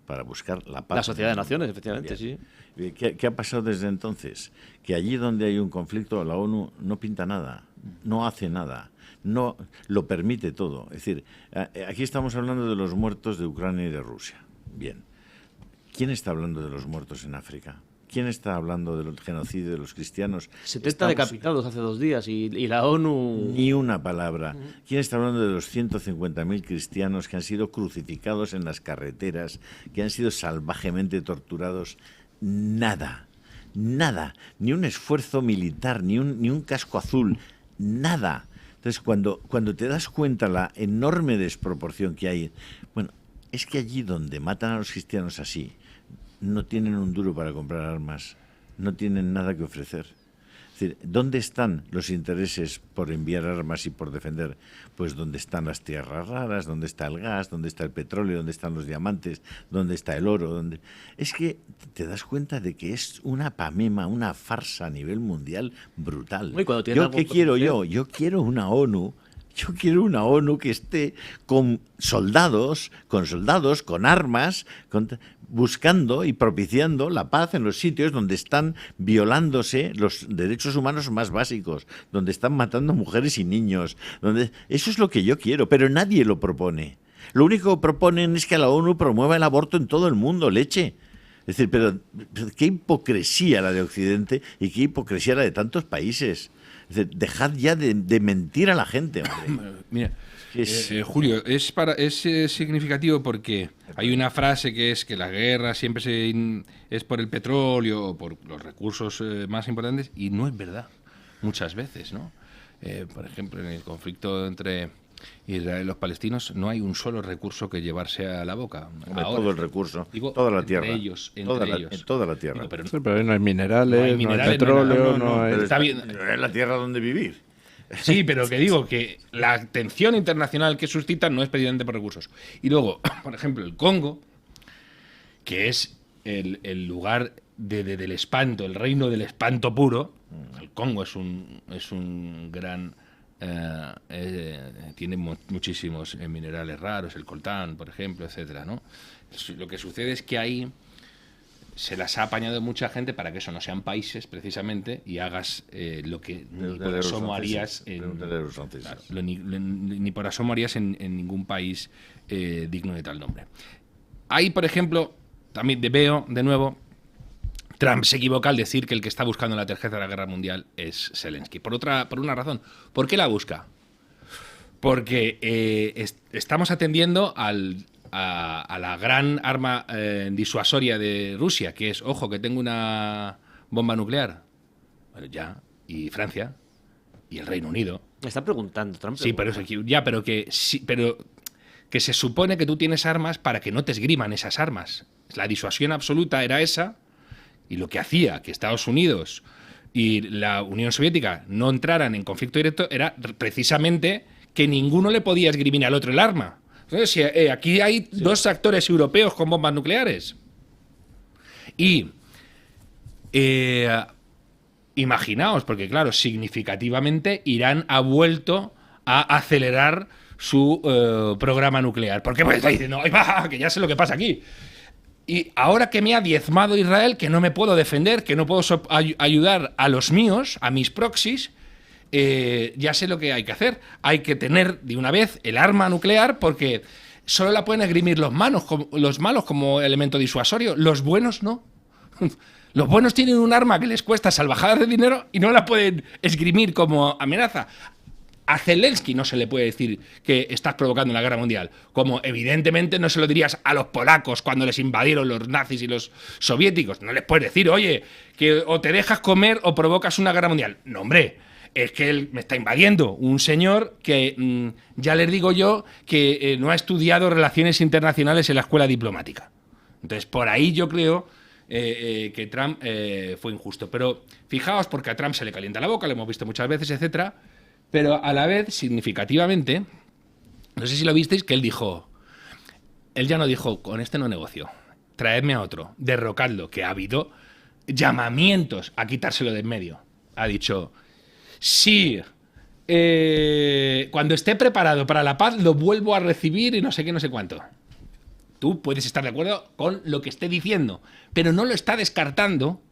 para buscar la paz. La Sociedad de Naciones, efectivamente, bien. Sí. ¿Qué ha pasado desde entonces? Que allí donde hay un conflicto, la ONU no pinta nada, no hace nada, no lo permite todo. Es decir, aquí estamos hablando de los muertos de Ucrania y de Rusia. Bien. ¿Quién está hablando de los muertos en África? ¿Quién está hablando del genocidio de los cristianos? 70 decapitados hace 2 días y la ONU... Ni una palabra. ¿Quién está hablando de los 150.000 cristianos que han sido crucificados en las carreteras, que han sido salvajemente torturados? Nada. Nada. Ni un esfuerzo militar, ni un casco azul. Nada. Entonces, cuando te das cuenta la enorme desproporción que hay... Bueno, es que allí donde matan a los cristianos así... no tienen un duro para comprar armas, no tienen nada que ofrecer. Es decir, ¿dónde están los intereses por enviar armas y por defender? Pues ¿dónde están las tierras raras? ¿Dónde está el gas? ¿Dónde está el petróleo? ¿Dónde están los diamantes? ¿Dónde está el oro? Es que te das cuenta de que es una pamema, una farsa a nivel mundial brutal. ¿Qué quiero yo? Yo quiero una ONU. Yo quiero una ONU que esté con soldados, con armas, buscando y propiciando la paz en los sitios donde están violándose los derechos humanos más básicos, donde están matando mujeres y niños. Eso es lo que yo quiero, pero nadie lo propone. Lo único que proponen es que la ONU promueva el aborto en todo el mundo, leche. Es decir, pero qué hipocresía la de Occidente y qué hipocresía la de tantos países. Es decir, dejad ya de mentir a la gente, hombre. Mira, Julio, es significativo porque hay una frase que es que la guerra siempre es por el petróleo o por los recursos más importantes, y no es verdad muchas veces, ¿no? Por ejemplo, en el conflicto entre Israel y los palestinos no hay un solo recurso que llevarse a la boca. Hombre, todo el recurso, toda la tierra. Toda la tierra. Digo, pero ahí no hay minerales, no hay petróleo, no hay... Está bien. No es la tierra donde vivir. Sí, pero que digo que la atención internacional que suscita no es precisamente por recursos. Y luego, por ejemplo, el Congo, que es el lugar del espanto, el reino del espanto puro. El Congo es un gran... tiene muchísimos minerales raros, el coltán, por ejemplo, etcétera, ¿no? Lo que sucede es que ahí se las ha apañado mucha gente para que eso no sean países, precisamente, y hagas lo que ni por asomo harías ni por asomo harías en ningún país digno de tal nombre. Ahí, por ejemplo, también veo, de nuevo, Trump se equivoca al decir que el que está buscando la Tercera Guerra Mundial es Zelensky. Por una razón. ¿Por qué la busca? Porque estamos atendiendo a la gran arma disuasoria de Rusia, que es, ojo, que tengo una bomba nuclear. Bueno, ya. Y Francia. Y el Reino Unido. Me está preguntando, Trump. Sí, pero que se supone que tú tienes armas para que no te esgriman esas armas. La disuasión absoluta era esa. Y lo que hacía que Estados Unidos y la Unión Soviética no entraran en conflicto directo era precisamente que ninguno le podía esgrimir al otro el arma. Entonces, si, aquí hay dos actores europeos con bombas nucleares. Y imaginaos, porque claro, significativamente Irán ha vuelto a acelerar su programa nuclear. ¿Por qué? Porque está diciendo, ¡ay, va! Que ya sé lo que pasa aquí. Y ahora que me ha diezmado Israel, que no me puedo defender, que no puedo ayudar a los míos, a mis proxies, ya sé lo que hay que hacer. Hay que tener de una vez el arma nuclear porque solo la pueden esgrimir los malos como elemento disuasorio. Los buenos no. Los buenos tienen un arma que les cuesta salvajadas de dinero y no la pueden esgrimir como amenaza. A Zelensky no se le puede decir que estás provocando una guerra mundial, como evidentemente no se lo dirías a los polacos cuando les invadieron los nazis y los soviéticos. No les puedes decir, oye, que o te dejas comer o provocas una guerra mundial. No, hombre, es que él me está invadiendo. Un señor que, ya les digo yo, que no ha estudiado relaciones internacionales en la escuela diplomática. Entonces, por ahí yo creo que Trump fue injusto. Pero fijaos, porque a Trump se le calienta la boca, lo hemos visto muchas veces, etcétera. Pero a la vez, significativamente, no sé si lo visteis, que él ya no dijo, con este no negocio, traedme a otro, derrocadlo, que ha habido llamamientos a quitárselo de en medio. Ha dicho, sí, cuando esté preparado para la paz lo vuelvo a recibir y no sé qué, no sé cuánto. Tú puedes estar de acuerdo con lo que esté diciendo, pero no lo está descartando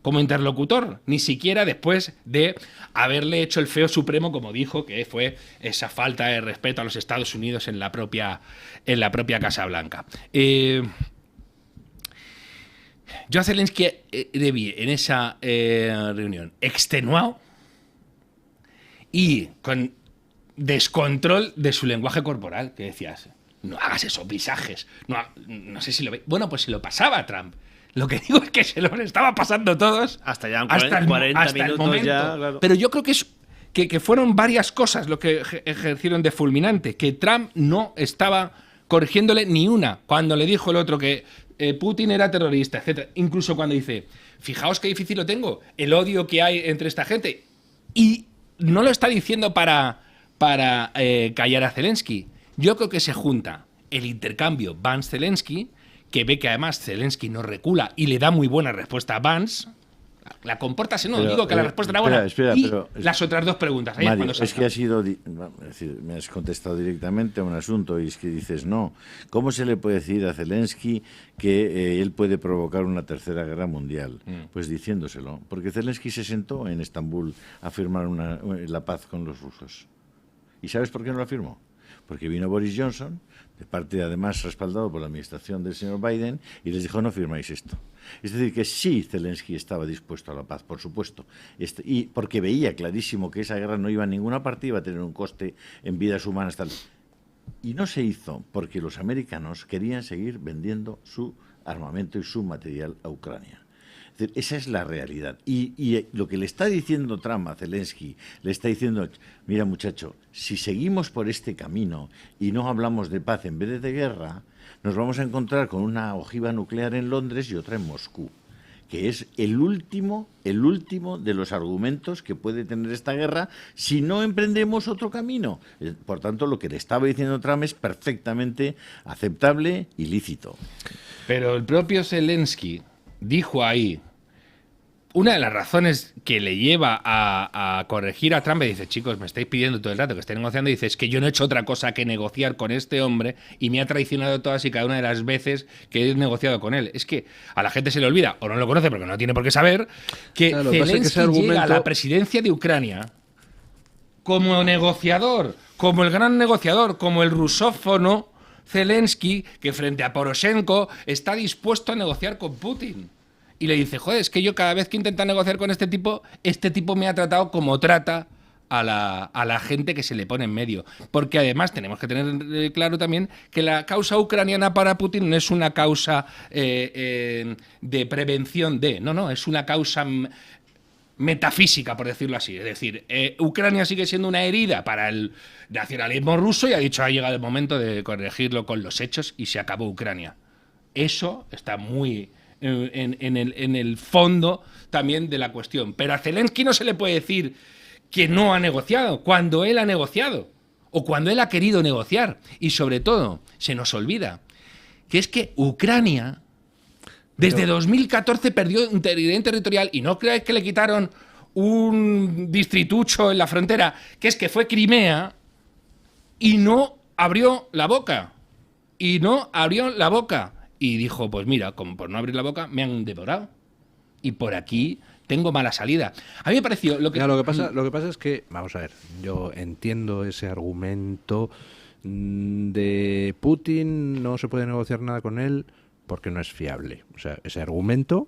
como interlocutor, ni siquiera después de haberle hecho el feo supremo, como dijo, que fue esa falta de respeto a los Estados Unidos en la propia Casa Blanca. Yo a Zelensky le vi en esa reunión extenuado y con descontrol de su lenguaje corporal, que decías, no hagas esos visajes, no sé si lo ve. Bueno, pues se lo pasaba a Trump. Lo que digo es que se los estaba pasando todos. Hasta ya 40 minutos ya, claro. Pero yo creo que fueron varias cosas lo que ejercieron de fulminante. Que Trump no estaba corrigiéndole ni una. Cuando le dijo el otro que Putin era terrorista, etc. Incluso cuando dice, fijaos qué difícil lo tengo, el odio que hay entre esta gente. Y no lo está diciendo para callar a Zelensky. Yo creo que se junta el intercambio Vance-Zelensky, que ve que además Zelensky no recula y le da muy buena respuesta a Vance. La compórtase, no, digo que la respuesta era buena. Pero las otras dos preguntas. Mario, es que ha sido, es decir, me has contestado directamente a un asunto y es que dices, no, ¿cómo se le puede decir a Zelensky que él puede provocar una tercera guerra mundial? Pues diciéndoselo, porque Zelensky se sentó en Estambul a firmar la paz con los rusos. ¿Y sabes por qué no la firmó? Porque vino Boris Johnson, de parte además respaldado por la administración del señor Biden, y les dijo, no firmáis esto. Es decir, que sí, Zelensky estaba dispuesto a la paz, por supuesto, y porque veía clarísimo que esa guerra no iba a ninguna parte, iba a tener un coste en vidas humanas tal. Y no se hizo porque los americanos querían seguir vendiendo su armamento y su material a Ucrania. Es decir, esa es la realidad. Y lo que le está diciendo Trump a Zelensky, le está diciendo, mira muchacho, si seguimos por este camino y no hablamos de paz en vez de guerra, nos vamos a encontrar con una ojiva nuclear en Londres y otra en Moscú, que es el último de los argumentos que puede tener esta guerra si no emprendemos otro camino. Por tanto, lo que le estaba diciendo Trump es perfectamente aceptable y lícito. Pero el propio Zelensky dijo ahí, una de las razones que le lleva a corregir a Trump, y dice, chicos, me estáis pidiendo todo el rato que esté negociando, y dice, es que yo no he hecho otra cosa que negociar con este hombre y me ha traicionado todas y cada una de las veces que he negociado con él. Es que a la gente se le olvida, o no lo conoce porque no tiene por qué saber, que claro, Zelensky llega a la presidencia de Ucrania como negociador, como el gran negociador, como el rusófono Zelensky, que frente a Poroshenko está dispuesto a negociar con Putin. Y le dice, joder, es que yo cada vez que intento negociar con este tipo me ha tratado como trata a la gente que se le pone en medio. Porque además tenemos que tener claro también que la causa ucraniana para Putin no es una causa de prevención de... No, es una causa metafísica, por decirlo así. Es decir, Ucrania sigue siendo una herida para el nacionalismo ruso y ha dicho, ha llegado el momento de corregirlo con los hechos y se acabó Ucrania. Eso está muy en el fondo también de la cuestión. Pero a Zelensky no se le puede decir que no ha negociado, cuando él ha negociado, o cuando él ha querido negociar. Y sobre todo, se nos olvida que es que Ucrania, desde 2014 perdió integridad territorial, y no creáis que le quitaron un distritucho en la frontera, que es que fue Crimea, y no abrió la boca. Y no abrió la boca. Y dijo, pues mira, como por no abrir la boca, me han devorado. Y por aquí tengo mala salida. A mí me pareció... Lo que pasa es que, vamos a ver, yo entiendo ese argumento de Putin, no se puede negociar nada con él porque no es fiable. O sea, ese argumento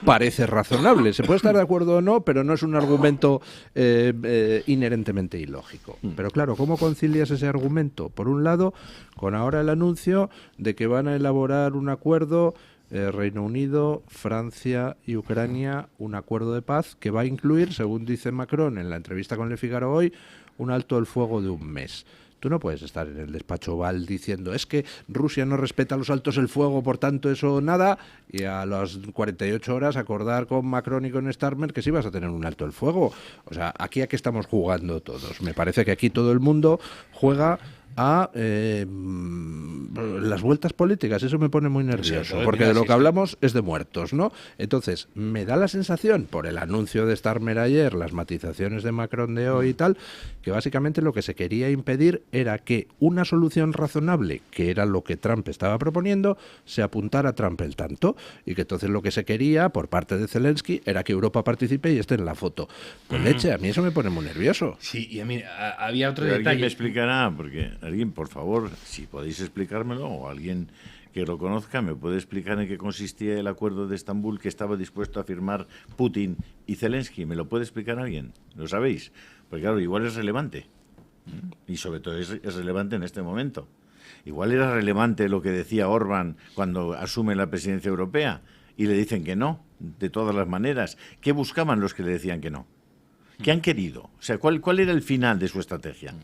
parece razonable. Se puede estar de acuerdo o no, pero no es un argumento inherentemente ilógico. Pero claro, ¿cómo concilias ese argumento? Por un lado, con ahora el anuncio de que van a elaborar un acuerdo, Reino Unido, Francia y Ucrania, un acuerdo de paz que va a incluir, según dice Macron en la entrevista con Le Figaro hoy, un alto el fuego de un mes. Tú no puedes estar en el despacho Oval diciendo es que Rusia no respeta los altos el fuego, por tanto eso nada, y a las 48 horas acordar con Macron y con Starmer que sí vas a tener un alto el fuego. O sea, aquí a qué estamos jugando todos. Me parece que aquí todo el mundo juega a las vueltas políticas. Eso me pone muy nervioso, porque de lo que hablamos es de muertos, ¿no? Entonces, me da la sensación, por el anuncio de Starmer ayer, las matizaciones de Macron de hoy y tal, que básicamente lo que se quería impedir era que una solución razonable, que era lo que Trump estaba proponiendo, se apuntara a Trump el tanto, y que entonces lo que se quería por parte de Zelensky era que Europa participe y esté en la foto. Pues leche, a mí eso me pone muy nervioso. Sí, y a mí había otro Pero detalle. ¿alguien me explicará? Porque alguien, por favor, si podéis explicármelo, o alguien que lo conozca, me puede explicar en qué consistía el acuerdo de Estambul que estaba dispuesto a firmar Putin y Zelensky. ¿Me lo puede explicar alguien? ¿Lo sabéis? Porque claro, igual es relevante. Y sobre todo es relevante en este momento. Igual era relevante lo que decía Orbán cuando asume la presidencia europea y le dicen que no, de todas las maneras. ¿Qué buscaban los que le decían que no? ¿Qué han querido? O sea, ¿cuál era el final de su estrategia?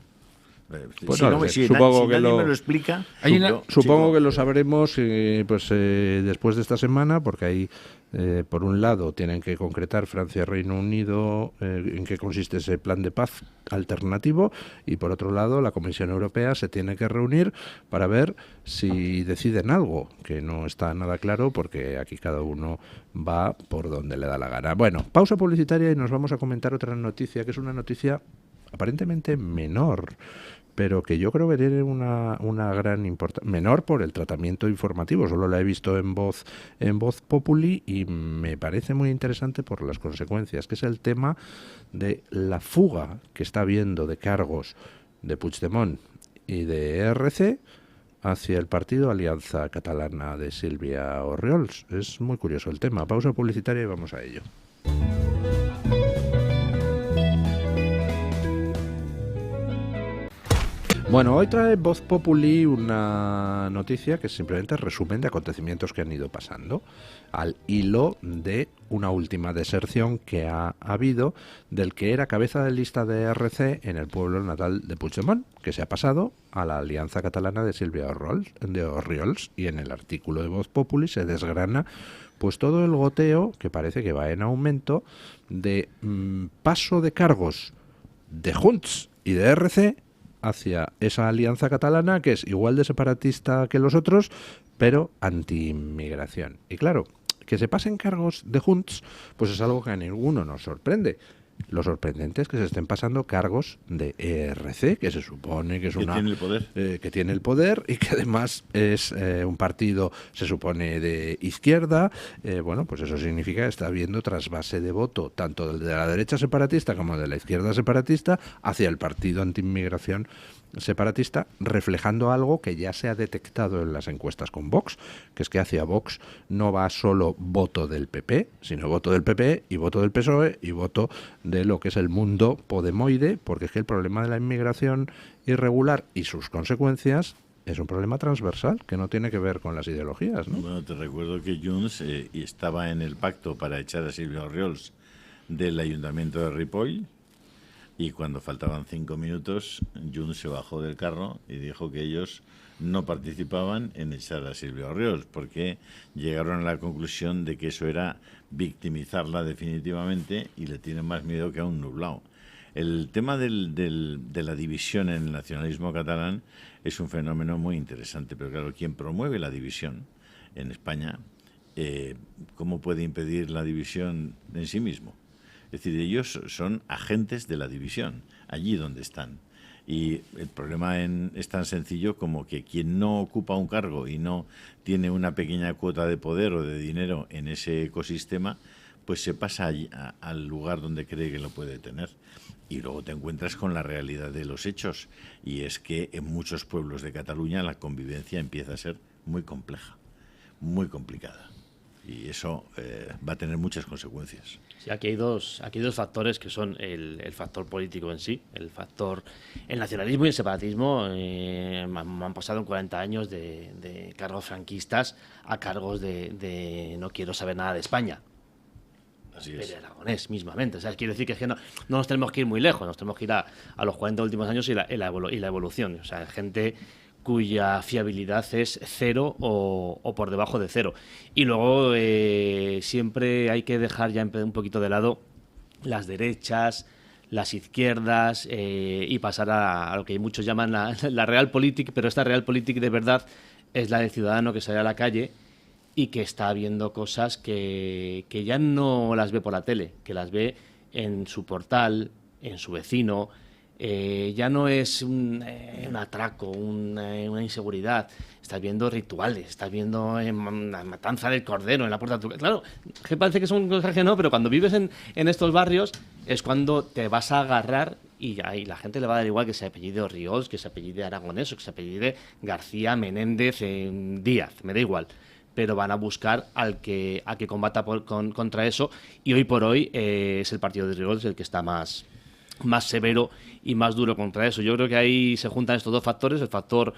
Pues si supongo que nadie me lo explica, supongo que lo sabremos después de esta semana, porque ahí por un lado tienen que concretar Francia y Reino Unido en qué consiste ese plan de paz alternativo, y por otro lado la Comisión Europea se tiene que reunir para ver si deciden algo, que no está nada claro porque aquí cada uno va por donde le da la gana. Bueno, pausa publicitaria y nos vamos a comentar otra noticia, que es una noticia aparentemente menor, pero que yo creo que tiene una gran importancia. Menor por el tratamiento informativo, solo la he visto en Voz Populi, y me parece muy interesante por las consecuencias, que es el tema de la fuga que está habiendo de cargos de Puigdemont y de ERC hacia el partido Alianza Catalana de Sílvia Orriols. Es muy curioso el tema. Pausa publicitaria y vamos a ello. Bueno, hoy trae Voz Populi una noticia que es simplemente resumen de acontecimientos que han ido pasando al hilo de una última deserción que ha habido del que era cabeza de lista de ERC en el pueblo natal de Puigdemont, que se ha pasado a la Alianza Catalana de Sílvia Orriols, y en el artículo de Voz Populi se desgrana pues todo el goteo, que parece que va en aumento, de paso de cargos de Junts y de ERC hacia esa alianza catalana, que es igual de separatista que los otros, pero anti-inmigración. Y claro, que se pasen cargos de Junts, pues es algo que a ninguno nos sorprende. Lo sorprendente es que se estén pasando cargos de ERC, que se supone que es que tiene el poder. Que tiene el poder y que además es un partido, se supone, de izquierda. Bueno, pues eso significa que está habiendo trasvase de voto, tanto de la derecha separatista como de la izquierda separatista, hacia el partido anti-inmigración separatista, reflejando algo que ya se ha detectado en las encuestas con Vox, que es que hacia Vox no va solo voto del PP, sino voto del PP y voto del PSOE y voto de lo que es el mundo podemoide, porque es que el problema de la inmigración irregular y sus consecuencias es un problema transversal que no tiene que ver con las ideologías, ¿no? Bueno, te recuerdo que Junts estaba en el pacto para echar a Sílvia Orriols del Ayuntamiento de Ripoll, y cuando faltaban 5 minutos, Junts se bajó del carro y dijo que ellos no participaban en echar a Silvia Orriols, porque llegaron a la conclusión de que eso era victimizarla definitivamente y le tienen más miedo que a un nublado. El tema de la división en el nacionalismo catalán es un fenómeno muy interesante, pero claro, quien promueve la división en España, ¿cómo puede impedir la división en sí mismo? Es decir, ellos son agentes de la división, allí donde están. Y el problema es tan sencillo como que quien no ocupa un cargo y no tiene una pequeña cuota de poder o de dinero en ese ecosistema, pues se pasa al lugar donde cree que lo puede tener. Y luego te encuentras con la realidad de los hechos, y es que en muchos pueblos de Cataluña la convivencia empieza a ser muy compleja, muy complicada. Y eso va a tener muchas consecuencias. Sí, aquí hay dos factores que son el factor político en sí, el nacionalismo y el separatismo. Han pasado 40 años de cargos franquistas a cargos de no quiero saber nada de España. Así es. Pero Aragonés mismamente. O sea, quiero decir que, no nos tenemos que ir muy lejos, nos tenemos que ir a los 40 últimos años y la evolución. O sea, gente cuya fiabilidad es cero o por debajo de cero. Y luego siempre hay que dejar ya un poquito de lado las derechas, las izquierdas y pasar a lo que muchos llaman la realpolitik, pero esta realpolitik de verdad es la del ciudadano que sale a la calle y que está viendo cosas que ya no las ve por la tele, que las ve en su portal, en su vecino. Ya no es un atraco, una inseguridad. Estás viendo rituales, estás viendo la matanza del cordero en la puerta de tu casa. Claro, que parece que son cosas que no, pero cuando vives en estos barrios es cuando te vas a agarrar y la gente le va a dar igual que se apellide Orriols, que se apellide Aragonés o que se apellide García, Menéndez, Díaz, me da igual. Pero van a buscar a que combata contra eso, y hoy por hoy es el partido de Orriols el que está más severo y más duro contra eso. Yo creo que ahí se juntan estos dos factores, el factor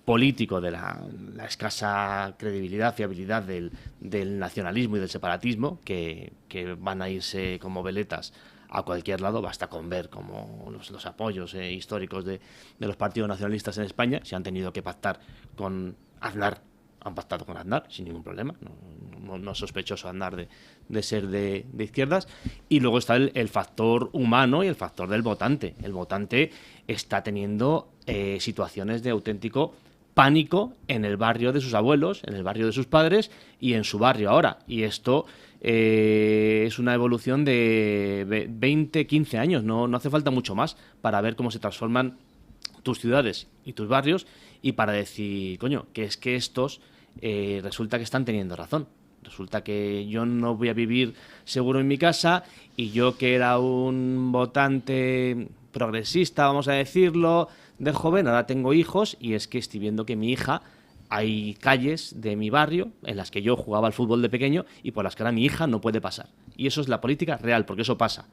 político de la escasa credibilidad, fiabilidad del nacionalismo y del separatismo, que van a irse como veletas a cualquier lado. Basta con ver como los apoyos históricos de los partidos nacionalistas en España. Si han tenido que pactar con Aznar, han pactado con Aznar sin ningún problema. No es sospechoso Aznar de ser de izquierdas. Y luego está el factor humano y el factor del votante. El votante está teniendo situaciones de auténtico pánico en el barrio de sus abuelos, en el barrio de sus padres y en su barrio ahora. Y esto es una evolución de 20, 15 años. No hace falta mucho más para ver cómo se transforman tus ciudades y tus barrios y para decir, coño, que es que estos resulta que están teniendo razón. Resulta que yo no voy a vivir seguro en mi casa, y yo, que era un votante progresista, vamos a decirlo, de joven, ahora tengo hijos, y es que estoy viendo que mi hija, hay calles de mi barrio en las que yo jugaba al fútbol de pequeño y por las que ahora mi hija no puede pasar. Y eso es la política real, porque eso pasa.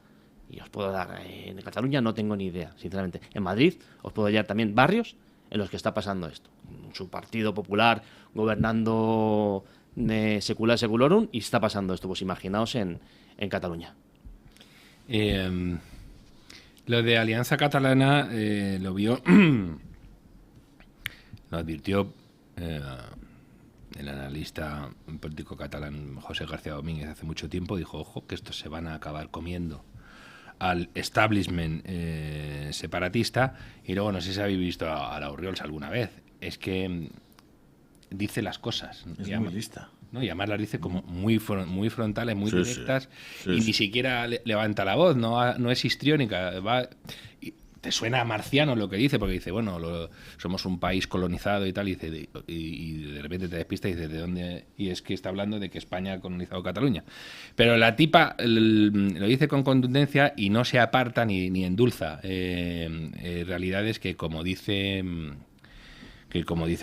Y os puedo dar, en Cataluña no tengo ni idea, sinceramente. En Madrid os puedo dar también barrios en los que está pasando esto. Su Partido Popular gobernando secula seculorum, y está pasando esto. Pues imaginaos en Cataluña. Lo de Alianza Catalana lo vio, lo advirtió el analista político catalán José García Domínguez hace mucho tiempo. Dijo, ojo, que estos se van a acabar comiendo al establishment separatista. Y luego, no sé si habéis visto a la Orriols alguna vez, es que dice las cosas. Es muy lista. ¿no? Y además las dice como muy frontales, muy directas, sí, y ni siquiera levanta la voz, no es histriónica. Te suena marciano lo que dice, porque dice, bueno, somos un país colonizado y tal, y de repente te despistas y dices, ¿de dónde? Y es que está hablando de que España ha colonizado Cataluña. Pero la tipa lo dice con contundencia y no se aparta ni endulza realidades que, como dice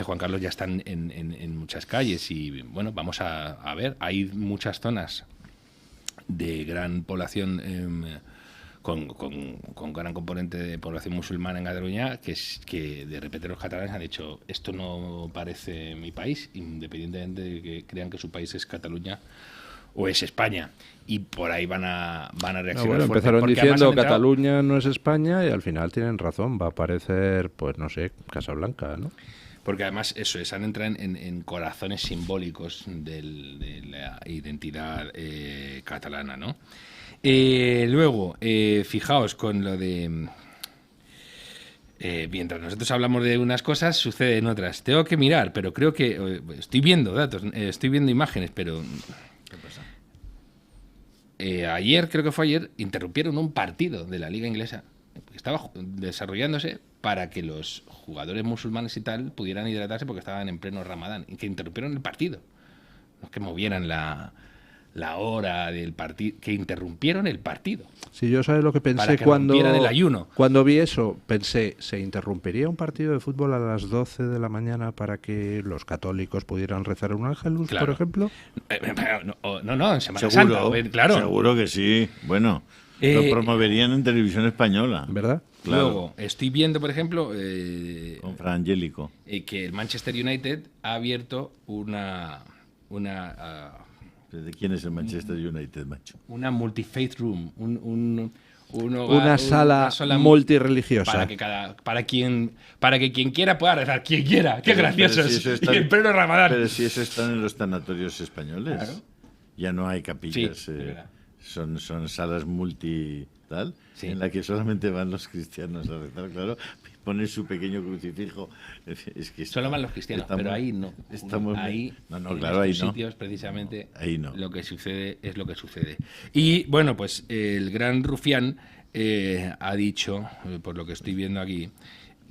Juan Carlos, ya están en muchas calles. Y bueno, vamos a ver, hay muchas zonas de gran población con gran componente de población musulmana en Cataluña, que de repente los catalanes han dicho, esto no parece mi país, independientemente de que crean que su país es Cataluña o es España. Y por ahí van a reaccionar. No, bueno, fuerte, empezaron porque diciendo además han entrado- Cataluña no es España y al final tienen razón. Va a aparecer, pues no sé, Casablanca, ¿no? Porque además eso es, han entrado en corazones simbólicos de la identidad catalana, ¿no? Luego, fijaos con lo de... mientras nosotros hablamos de unas cosas, suceden otras. Tengo que mirar, pero creo que... estoy viendo datos, estoy viendo imágenes, pero... ¿Qué pasa? Ayer, creo que fue ayer, interrumpieron un partido de la Liga Inglesa que estaba desarrollándose para que los jugadores musulmanes y tal pudieran hidratarse porque estaban en pleno Ramadán, y que interrumpieron el partido. No es que movieran la hora del partido, que interrumpieron el partido. Si yo sabes lo que Para pensé que cuando rompieran el ayuno. Cuando vi eso, pensé, ¿se interrumpiría un partido de fútbol a las 12 de la mañana para que los católicos pudieran rezar un ángelus, Claro. por ejemplo? No, en Semana Seguro, Santa, claro. seguro que sí. Bueno, lo promoverían en televisión española. ¿Verdad? Claro. Luego, estoy viendo, por ejemplo, Con Fra Angélico. que el Manchester United ha abierto una ¿De quién es el Manchester United, macho? multi-faith room, un Una sala multirreligiosa. para que quien quiera pueda rezar, quien quiera. Qué gracioso Pero si es. eso está- Y en pleno Ramadán. Pero si eso están en los tanatorios españoles. Claro. Ya no hay capillas. Sí, es verdad. Son salas multi tal, Sí. en la que solamente van los cristianos a rezar, claro. Ponen su pequeño crucifijo. Es que Solo van los cristianos, estamos- pero ahí no. estamos- Ahí, no, en claro, ahí estos no. sitios, precisamente, Ahí no. lo que sucede es lo que sucede. Y bueno, pues el gran rufián ha dicho, por lo que estoy viendo aquí,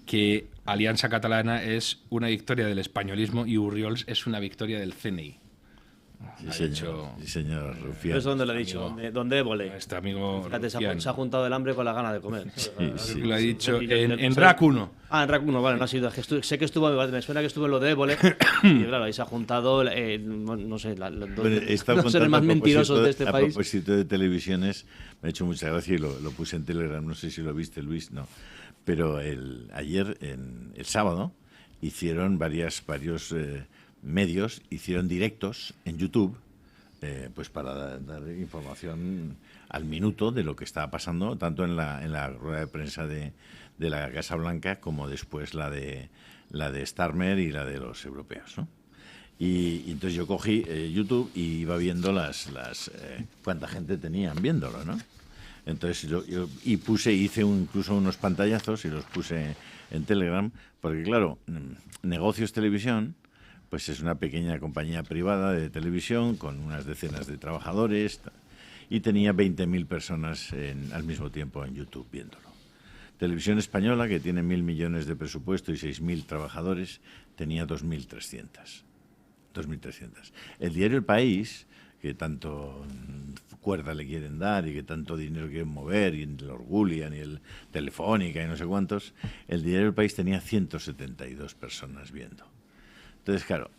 que Alianza Catalana es una victoria del españolismo y Urriols es una victoria del CNI. Sí, Ha señor. dicho Sí, señor, Rufián. ¿Eso dónde lo he dicho? Amigo. ¿Dónde Évole? este amigo Fíjate, rufián. se ha juntado el hambre con la gana de comer. sí. Lo ha dicho Sí, en RAC 1. Ah, en RAC 1, vale, no ha sido. Es que sé que estuvo, me suena que estuvo en lo de Évole. Y claro, ahí se ha juntado, no sé, Bueno, he estado no ser el contando más a mentirosos de este a país. propósito de televisiones, me ha hecho mucha gracia y lo puse en Telegram, no sé si lo viste, Luis, no. Pero ayer, el sábado, hicieron varios medios, hicieron directos en YouTube, pues para dar información al minuto de lo que estaba pasando, tanto en la rueda de prensa de la Casa Blanca como después la de Starmer y la de los europeos, ¿no? Y entonces yo cogí YouTube y iba viendo cuánta gente tenían viéndolo, ¿no? Entonces hice incluso unos pantallazos y los puse en Telegram, porque claro, Negocios Televisión, pues es una pequeña compañía privada de televisión con unas decenas de trabajadores y tenía 20.000 personas al mismo tiempo en YouTube viéndolo. Televisión Española, que tiene 1.000 millones de presupuesto y 6.000 trabajadores, tenía 2.300. El diario El País, que tanto cuerda le quieren dar y que tanto dinero quieren mover, y el Orgulian y el Telefónica y no sé cuántos, el diario El País tenía 172 personas viendo. Entonces, claro,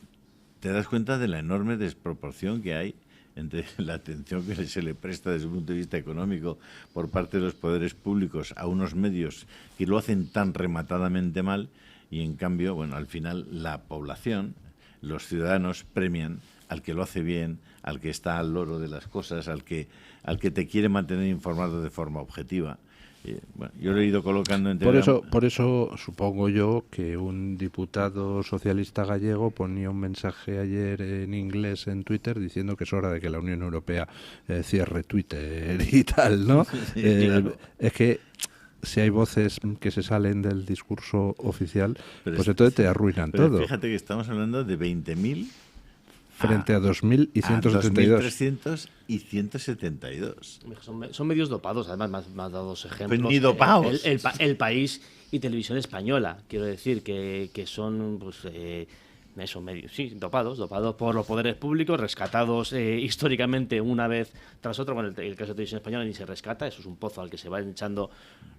te das cuenta de la enorme desproporción que hay entre la atención que se le presta desde el punto de vista económico por parte de los poderes públicos a unos medios que lo hacen tan rematadamente mal y, en cambio, bueno, al final la población, los ciudadanos premian al que lo hace bien, al que está al loro de las cosas, al que te quiere mantener informado de forma objetiva. Bueno, yo lo he ido colocando en Telegram. Por eso supongo yo que un diputado socialista gallego ponía un mensaje ayer en inglés en Twitter diciendo que es hora de que la Unión Europea cierre Twitter y tal, ¿no? Sí, claro. Es que si hay voces que se salen del discurso oficial, Pero pues es- entonces te arruinan Pero todo. fíjate que estamos hablando de 20.000 Frente a 2.000 y a 172. 2.300 y 172. Son medios dopados, además me has dado dos ejemplos. Pues ni dopados. El País y Televisión Española, quiero decir, que son pues, eso, medios, sí, dopados por los poderes públicos, rescatados históricamente una vez tras otra. Bueno, el caso de Televisión Española ni se rescata, eso es un pozo al que se van echando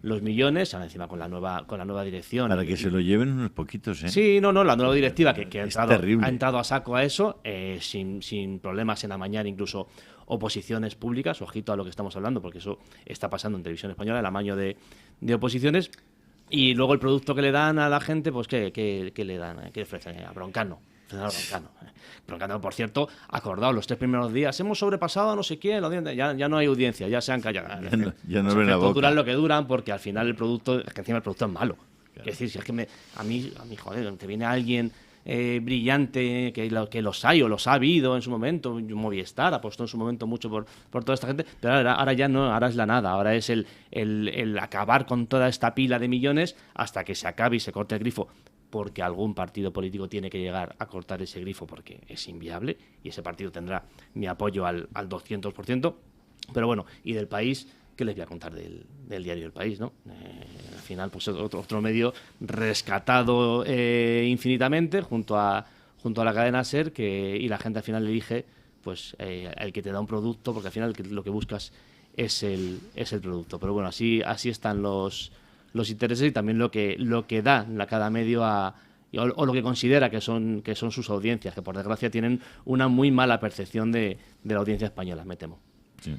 los millones, ahora encima con la nueva dirección. Para que se lo lleven unos poquitos, ¿eh? Sí, no, la nueva directiva que Es terrible. ha entrado a saco a eso, sin problemas en amañar incluso oposiciones públicas. Ojito a lo que estamos hablando, porque eso está pasando en Televisión Española, el amaño de oposiciones. Y luego el producto que le dan a la gente, pues ¿qué le dan? ¿Qué ofrecen? A Broncano. Broncano, por cierto, acordado, los 3 primeros días hemos sobrepasado a no sé quién, ya no hay audiencia, ya se han callado. Ya no ven la boca. Duran lo que duran, porque al final el producto, es que encima el producto es malo. Claro. Es decir, si es que a mí, joder, te viene alguien brillante, que los hay o los ha habido en su momento, Movistar apostó en su momento mucho por toda esta gente, pero ahora ya no, ahora es la nada, ahora es el acabar con toda esta pila de millones hasta que se acabe y se corte el grifo, porque algún partido político tiene que llegar a cortar ese grifo porque es inviable y ese partido tendrá mi apoyo al 200%. Pero bueno, y del país, ¿qué les voy a contar del diario El País, ¿no? Al final, pues otro medio rescatado infinitamente junto a la cadena SER, y la gente al final elige pues el que te da un producto, porque al final lo que buscas es el producto. Pero bueno, así están los intereses y también lo que da cada medio o lo que considera que son sus audiencias, que por desgracia tienen una muy mala percepción de la audiencia española, me temo. Sí.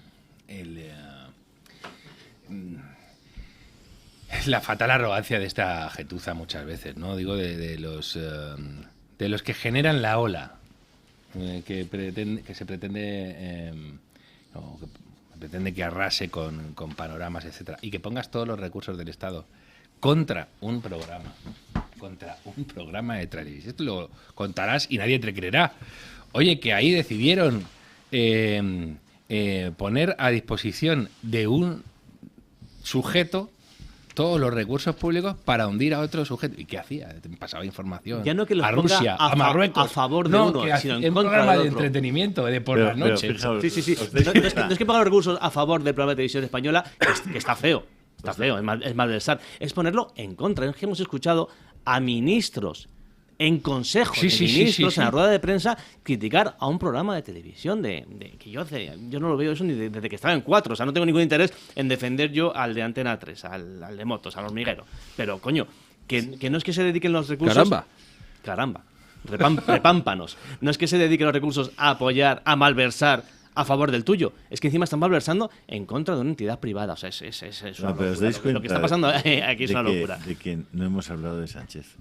Es la fatal arrogancia de esta gentuza muchas veces, ¿no? Digo, de los que generan la ola, que se pretende que arrase con panoramas, etcétera, y que pongas todos los recursos del Estado contra un programa de televisión. Esto lo contarás y nadie te creerá. Oye, que ahí decidieron poner a disposición de un sujeto todos los recursos públicos para hundir a otro sujeto. ¿Y qué hacía? Pasaba información ya no que los a Rusia, a Marruecos, a favor de uno, sino en contra programa de entretenimiento de por las noches. Sí. No es que ponga los recursos a favor del programa de televisión española, que está feo. Está feo, es malversar. Es ponerlo en contra. Es que hemos escuchado a ministros en consejos ministros en la rueda de prensa criticar a un programa de televisión que yo no lo veo eso ni desde que estaba en 4, o sea, no tengo ningún interés en defender yo al de Antena 3, al de Motos, al hormiguero, pero coño, que no es que se dediquen los recursos... Caramba, repámpanos, no es que se dediquen los recursos a apoyar, a malversar a favor del tuyo, es que encima están malversando en contra de una entidad privada, o sea, es una locura. Lo que está pasando aquí es una locura. De que no hemos hablado de Sánchez.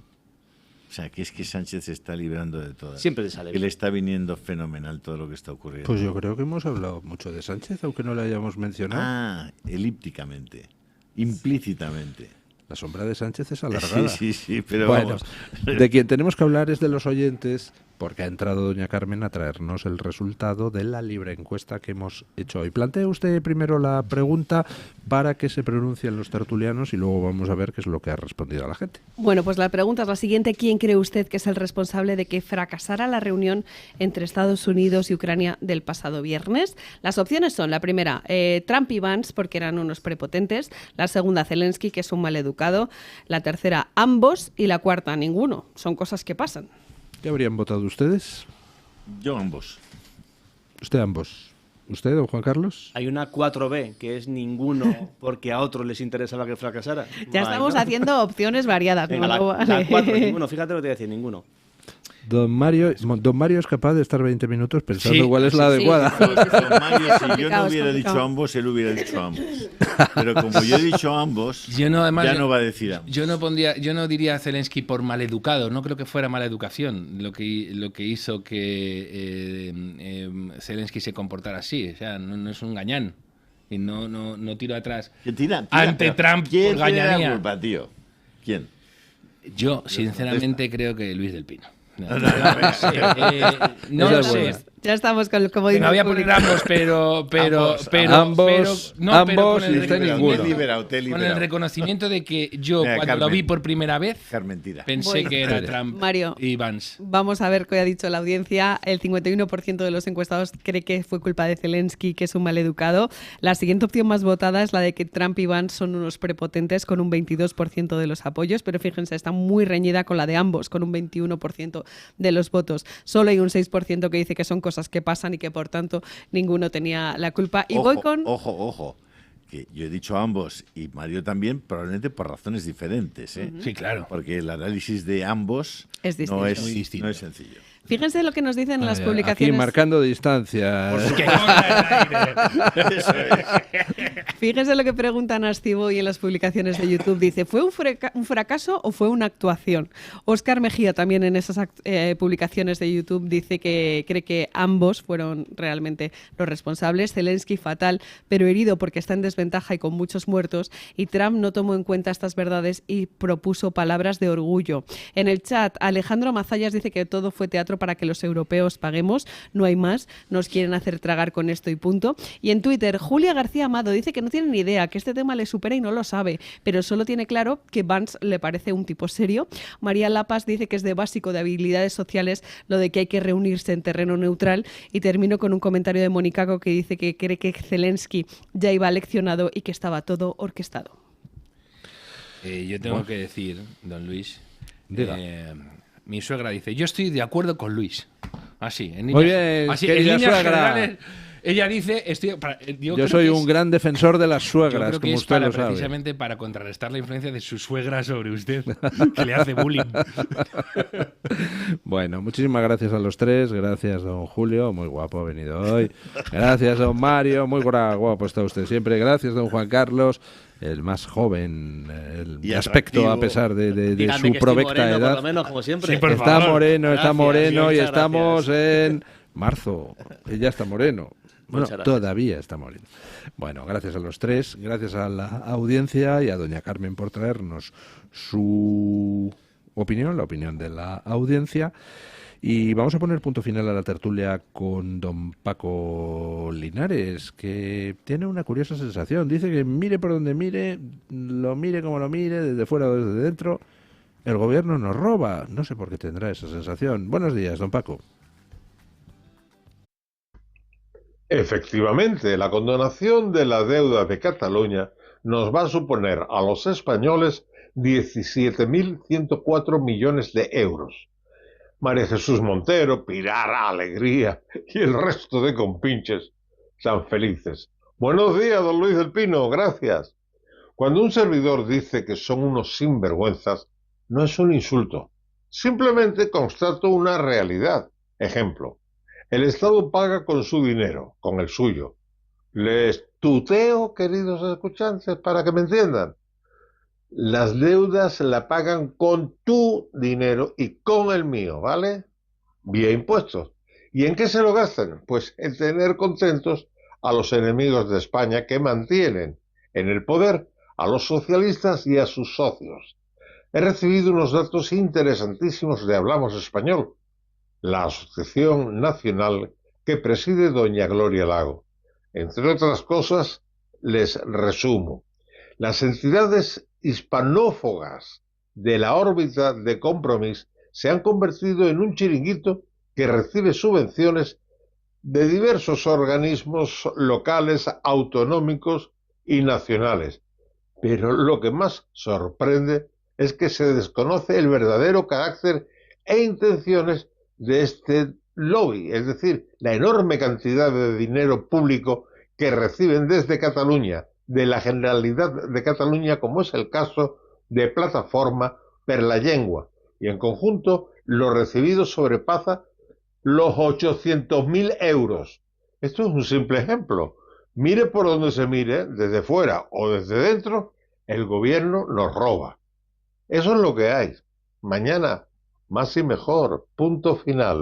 O sea, que es que Sánchez se está librando de todas. Siempre le sale bien. Que le está viniendo fenomenal todo lo que está ocurriendo. Pues yo creo que hemos hablado mucho de Sánchez, aunque no le hayamos mencionado. Elípticamente, implícitamente. La sombra de Sánchez es alargada. Sí, pero bueno, vamos. De quien tenemos que hablar es de los oyentes, porque ha entrado doña Carmen a traernos el resultado de la libre encuesta que hemos hecho hoy. Plantee usted primero la pregunta para que se pronuncien los tertulianos y luego vamos a ver qué es lo que ha respondido a la gente. Bueno, pues la pregunta es la siguiente. ¿Quién cree usted que es el responsable de que fracasara la reunión entre Estados Unidos y Ucrania del pasado viernes? Las opciones son, la primera, Trump y Vance, porque eran unos prepotentes. La segunda, Zelensky, que es un maleducado. La tercera, ambos. Y la cuarta, ninguno. Son cosas que pasan. ¿Qué habrían votado ustedes? Yo ambos. ¿Usted ambos? ¿Usted, don Juan Carlos? Hay una 4B, que es ninguno, porque a otros les interesaba que fracasara. Ya estamos haciendo opciones variadas. Venga, la 4, ninguno. Fíjate lo que te voy a decir, ninguno. Don Mario es capaz de estar 20 minutos pensando cuál es la adecuada. Don Mario, si yo no hubiera dicho ambos, él hubiera dicho ambos. Pero como yo he dicho ambos, ya no va a decir ambos. Yo no diría a Zelensky por maleducado, no creo que fuera mala educación lo que hizo que Zelensky se comportara así. O sea, no es un gañán. Y no tiro atrás ante Trump por gañanía. ¿Quién tiene la culpa, tío? ¿Quién? Yo, sinceramente, creo que Luis del Pino. No lo sé. Ya estamos con el comodín. Me voy a poner ambos, pero ambos y usted ninguno. Con el reconocimiento de que yo, cuando lo vi por primera vez, pensé que era Trump y Vance. Vamos a ver qué ha dicho la audiencia. El 51% de los encuestados cree que fue culpa de Zelensky, que es un maleducado. La siguiente opción más votada es la de que Trump y Vance son unos prepotentes, con un 22% de los apoyos, pero fíjense, está muy reñida con la de ambos, con un 21% de los votos. Solo hay un 6% que dice que son cosas que pasan y que por tanto ninguno tenía la culpa. Y voy con... Ojo, que yo he dicho ambos y Mario también, probablemente por razones diferentes, ¿eh? Sí, claro. Porque el análisis de ambos es no es sencillo. Fíjense lo que nos dicen las Aquí publicaciones. marcando distancia. Que corra el aire. Fíjense lo que preguntan Astibo y en las publicaciones de YouTube. Dice, ¿fue un fracaso o fue una actuación? Óscar Mejía también en esas publicaciones de YouTube dice que cree que ambos fueron realmente los responsables. Zelensky fatal, pero herido porque está en desventaja y con muchos muertos. Y Trump no tomó en cuenta estas verdades y propuso palabras de orgullo. En el chat, Alejandro Mazallas dice que todo fue teatro para que los europeos paguemos. No hay más. Nos quieren hacer tragar con esto y punto. Y en Twitter, Julia García Amado dice que no tiene ni idea, que este tema le supera y no lo sabe, pero solo tiene claro que Vance le parece un tipo serio. María Lapas dice que es de básico de habilidades sociales lo de que hay que reunirse en terreno neutral. Y termino con un comentario de Monicaco que dice que cree que Zelensky ya iba leccionado y que estaba todo orquestado. Yo tengo que decir, don Luis, Diga. mi suegra dice, yo estoy de acuerdo con Luis. Así, en Muy bien, así, querida en líneas suegra. generales, ella dice, Yo soy un gran defensor de las yo suegras, creo que como es usted para, lo sabe. precisamente para contrarrestar la influencia de su suegra sobre usted, que le hace bullying. Bueno, muchísimas gracias a los tres. Gracias, don Julio, muy guapo ha venido hoy. Gracias, don Mario, muy guapo está usted siempre. Gracias, don Juan Carlos, el más joven, el Y aspecto atractivo. a pesar de Dígame su que estoy provecta moreno, edad. por lo menos, como siempre. Sí, por Está favor. moreno, Gracias, y muchas estamos gracias. en marzo. Ya está moreno. Bueno, Muchas gracias. todavía está moreno. Bueno, gracias a los tres, gracias a la audiencia y a doña Carmen por traernos su opinión, la opinión de la audiencia. Y vamos a poner punto final a la tertulia con don Paco Linares, que tiene una curiosa sensación. Dice que mire por donde mire, lo mire como lo mire, desde fuera o desde dentro, el gobierno nos roba. No sé por qué tendrá esa sensación. Buenos días, don Paco. Efectivamente, la condonación de la deuda de Cataluña nos va a suponer a los españoles 17.104 millones de euros. María Jesús Montero, Pilar Alegría y el resto de compinches tan felices. Buenos días, don Luis del Pino, gracias. Cuando un servidor dice que son unos sinvergüenzas, no es un insulto. Simplemente constato una realidad. Ejemplo. El Estado paga con su dinero, con el suyo. Les tuteo, queridos escuchantes, para que me entiendan. Las deudas la pagan con tu dinero y con el mío, ¿vale? Vía impuestos. ¿Y en qué se lo gastan? Pues en tener contentos a los enemigos de España que mantienen en el poder a los socialistas y a sus socios. He recibido unos datos interesantísimos de Hablamos Español, la asociación nacional que preside doña Gloria Lago. Entre otras cosas, les resumo. Las entidades hispanófogas de la órbita de Compromís se han convertido en un chiringuito que recibe subvenciones de diversos organismos locales, autonómicos y nacionales. Pero lo que más sorprende es que se desconoce el verdadero carácter e intenciones de este lobby, es decir, la enorme cantidad de dinero público que reciben desde Cataluña, de la Generalidad de Cataluña, como es el caso de Plataforma per la Llengua. Y en conjunto, lo recibido sobrepasa los 800.000 euros. Esto es un simple ejemplo. Mire por donde se mire, desde fuera o desde dentro, el gobierno nos roba. Eso es lo que hay. Mañana, más y mejor. Punto final.